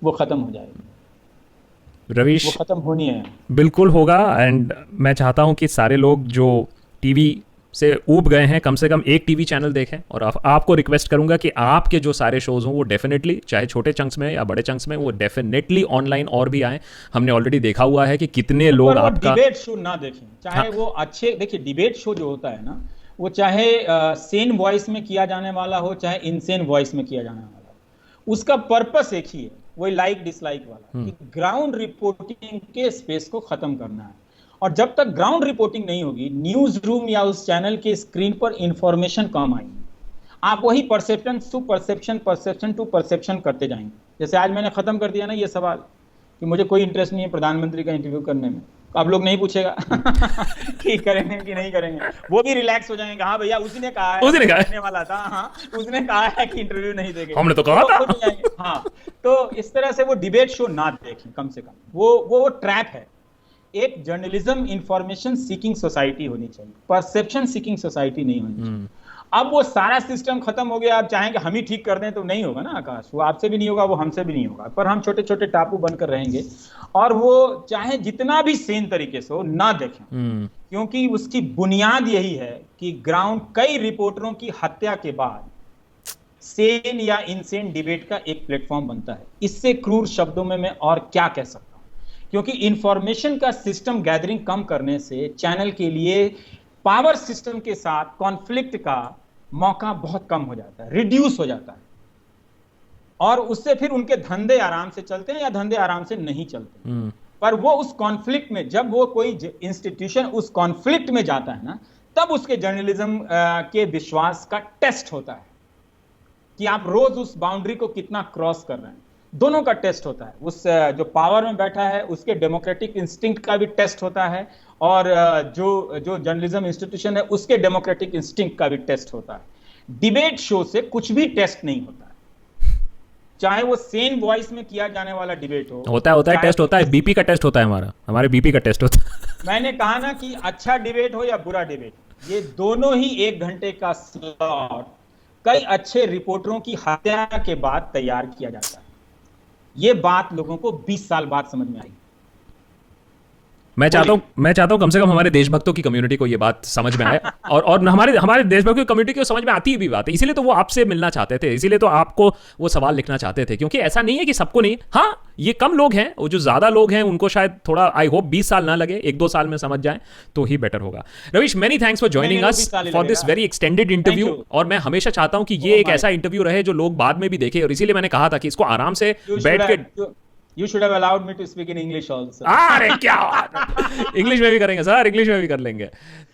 वो ख़त्म हो जाएगी। रवीश, वो खत्म होनी है, बिल्कुल होगा। एंड मैं चाहता हूं कि सारे लोग जो टीवी से ऊब गए हैं कम से कम एक टीवी चैनल देखें, और आपको रिक्वेस्ट करूंगा कि आपके जो सारे शोज हों वो डेफिनेटली, चाहे छोटे चंक्स में या बड़े चंक्स में, वो डेफिनेटली ऑनलाइन और भी आए। हमने ऑलरेडी देखा हुआ है कि कितने लोग आपका डिबेट शो ना देखें, चाहे वो अच्छे, देखिए डिबेट शो जो होता है ना, वो चाहे सेन वॉइस में किया जाने वाला हो, चाहे इनसेन वॉइस में किया जाने वाला हो, उसका पर्पस एक ही है, वही लाइक डिसलाइक वाला, कि ग्राउंड रिपोर्टिंग के स्पेस को खत्म करना है। और जब तक ग्राउंड रिपोर्टिंग नहीं होगी, न्यूज रूम या उस चैनल के स्क्रीन पर इंफॉर्मेशन कम आएगी। आप वही परसेप्शन टू परसेप्शन करते जाएंगे। जैसे आज मैंने खत्म कर दिया ना ये सवाल कि मुझे कोई इंटरेस्ट नहीं है प्रधानमंत्री का इंटरव्यू करने में, तो आप लोग नहीं पूछेगा कि करेंगे कि नहीं करेंगे, वो भी रिलैक्स हो जाएंगे। हाँ भैया, उसने कहा है, उसने करने वाला था, हाँ उसने कहा है कि इंटरव्यू नहीं देंगे, हमने तो कहा था। हाँ, तो इस तरह से वो डिबेट शो ना देखें, कम से कम वो ट्रैप है। एक जर्नलिज्म इंफॉर्मेशन सीकिंग सोसाइटी होनी चाहिए, परसेप्शन सीकिंग सोसाइटी नहीं होनी चाहिए। अब वो सारा सिस्टम खत्म हो गया, आप चाहेंगे हम ही ठीक कर दें तो नहीं होगा ना आकाश, वो आपसे भी नहीं होगा, वो हमसे भी नहीं होगा, पर हम छोटे छोटे टापू बनकर रहेंगे, और वो चाहे जितना भी सेन तरीके से हो ना देखें, क्योंकि उसकी बुनियाद यही है कि ग्राउंड, कई रिपोर्टरों की हत्या के बाद सेन या इनसेन डिबेट का एक प्लेटफॉर्म बनता है। इससे क्रूर शब्दों में मैं और क्या कह सकता हूं, क्योंकि इंफॉर्मेशन का सिस्टम गैदरिंग कम करने से चैनल के लिए पावर सिस्टम के साथ कॉन्फ्लिक्ट का मौका बहुत कम हो जाता है, रिड्यूस हो जाता है, और उससे फिर उनके धंधे आराम से चलते हैं या धंधे आराम से नहीं चलते। पर वो उस कॉन्फ्लिक्ट में, जब वो कोई इंस्टीट्यूशन उस कॉन्फ्लिक्ट में जाता है ना, तब उसके जर्नलिज्म के विश्वास का टेस्ट होता है कि आप रोज उस बाउंड्री को कितना क्रॉस कर रहे हैं। दोनों का टेस्ट होता है, उस जो पावर में बैठा है उसके डेमोक्रेटिक इंस्टिंक्ट का भी टेस्ट होता है, और जो जर्नलिज्म इंस्टीट्यूशन है उसके डेमोक्रेटिक इंस्टिंक्ट का भी टेस्ट होता है। डिबेट शो से कुछ भी टेस्ट नहीं होता है, चाहे वो सेन वॉइस में किया जाने वाला डिबेट हो। होता है टेस्ट होता है, बीपी का टेस्ट होता है, हमारे बीपी का टेस्ट होता है। मैंने कहा ना कि अच्छा डिबेट हो या बुरा डिबेट, ये दोनों ही 1 घंटे का स्लॉट कई अच्छे रिपोर्टरों की हत्या के बाद तैयार किया जाता है। ये बात लोगों को 20 साल बाद समझ में आई। मैं चाहता हूं कम से कम हमारे देशभक्तों की कम्युनिटी को ये बात समझ में आए, और हमारे देशभक्तों की कम्युनिटी को समझ में आती भी बात है, इसीलिए तो वो आपसे मिलना चाहते थे, इसीलिए तो आपको वो सवाल लिखना चाहते थे, क्योंकि ऐसा नहीं है कि सबको नहीं, हाँ ये कम लोग हैं, वो जो ज्यादा लोग हैं उनको शायद थोड़ा, आई होप 20 साल ना लगे, 1-2 साल में समझ जाए तो ही बेटर होगा। Ravish, many thanks for joining us for this very extended interview, और मैं हमेशा चाहता हूं कि ये एक ऐसा इंटरव्यू रहे जो लोग बाद में भी देखें, और इसीलिए मैंने कहा था कि इसको आराम से बैठ के You should have allowed me to speak in English also. अरे क्या इंग्लिश में भी करेंगे सर, इंग्लिश में भी कर लेंगे।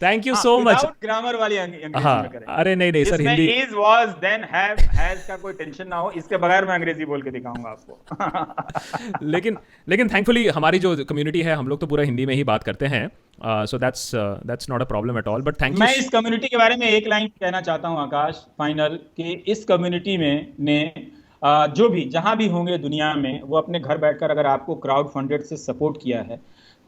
Thank you so much. Grammar वाली अंग्रेजी में करेंगे। अरे नहीं sir, Hindi is, was, then, have, has का कोई टेंशन ना हो, इसके बगैर मैं अंग्रेजी बोल के दिखाऊंगा आपको। लेकिन थैंकफुली हमारी जो कम्युनिटी है, हम लोग तो पूरा हिंदी में ही बात करते हैं, so that's not a problem at all, but thank you. मैं इस कम्युनिटी के बारे में एक लाइन कहना चाहता हूं आकाश, फाइनल, कि इस कम्युनिटी में ने जो भी जहां भी होंगे दुनिया में, वो अपने घर बैठकर अगर आपको क्राउड फंडेड से सपोर्ट किया है,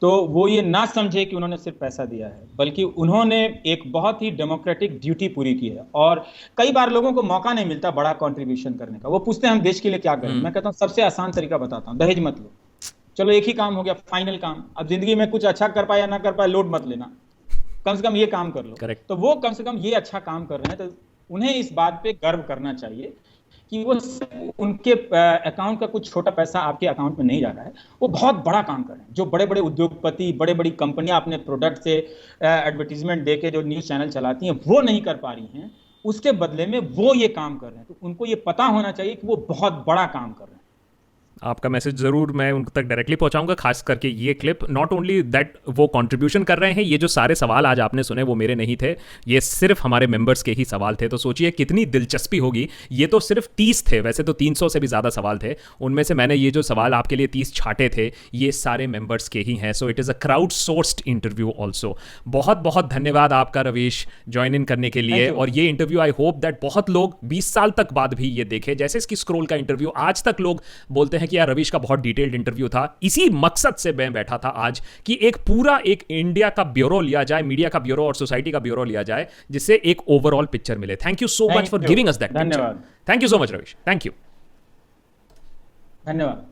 तो वो ये ना समझे कि उन्होंने सिर्फ पैसा दिया है, बल्कि उन्होंने एक बहुत ही डेमोक्रेटिक ड्यूटी पूरी की है। और कई बार लोगों को मौका नहीं मिलता बड़ा कंट्रीब्यूशन करने का, वो पूछते हैं हम देश के लिए क्या करें। मैं कहता हूँ सबसे आसान तरीका बताता हूँ, दहेज मत लो। चलो एक ही काम हो गया, फाइनल काम। अब जिंदगी में कुछ अच्छा कर पाए या ना कर पाए, लोड मत लेना, कम से कम ये काम कर लो। Correct. तो वो कम से कम ये अच्छा काम कर रहे हैं, तो उन्हें इस बात पे गर्व करना चाहिए कि वो उनके अकाउंट का कुछ छोटा पैसा आपके अकाउंट में नहीं जा रहा है, वो बहुत बड़ा काम कर रहे हैं। जो बड़े बड़े उद्योगपति, बड़े बड़ी कंपनियां अपने प्रोडक्ट से एडवर्टीजमेंट देके जो न्यूज़ चैनल चलाती हैं, वो नहीं कर पा रही हैं, उसके बदले में वो ये काम कर रहे हैं। तो उनको ये पता होना चाहिए कि वो बहुत बड़ा काम कर रहे हैं। आपका मैसेज ज़रूर मैं उन तक डायरेक्टली पहुंचाऊंगा, खास करके ये क्लिप। नॉट ओनली दैट वो कंट्रीब्यूशन कर रहे हैं, ये जो सारे सवाल आज आपने सुने वो मेरे नहीं थे, ये सिर्फ हमारे मेंबर्स के ही सवाल थे। तो सोचिए कितनी दिलचस्पी होगी। ये तो सिर्फ 30 थे, वैसे तो 300 से भी ज़्यादा सवाल थे, उनमें से मैंने ये जो सवाल आपके लिए 30 छाटे थे, ये सारे मेंबर्स के ही हैं। So it is a crowd sourced interview also. बहुत बहुत धन्यवाद आपका रवीश, ज्वाइन इन करने के लिए। और ये इंटरव्यू आई होप दैट बहुत लोग 20 साल तक बाद भी ये देखें। जैसे इसकी स्क्रोल का इंटरव्यू, आज तक लोग बोलते हैं कि यार रवीश का बहुत डिटेल्ड इंटरव्यू था। इसी मकसद से मैं बैठा था आज कि एक इंडिया का ब्यूरो लिया जाए, मीडिया का ब्यूरो और सोसाइटी का ब्यूरो लिया जाए, जिससे एक ओवरऑल पिक्चर मिले। Thank you so much for giving us that. धन्यवाद। Thank you so much Ravish, thank you, धन्यवाद।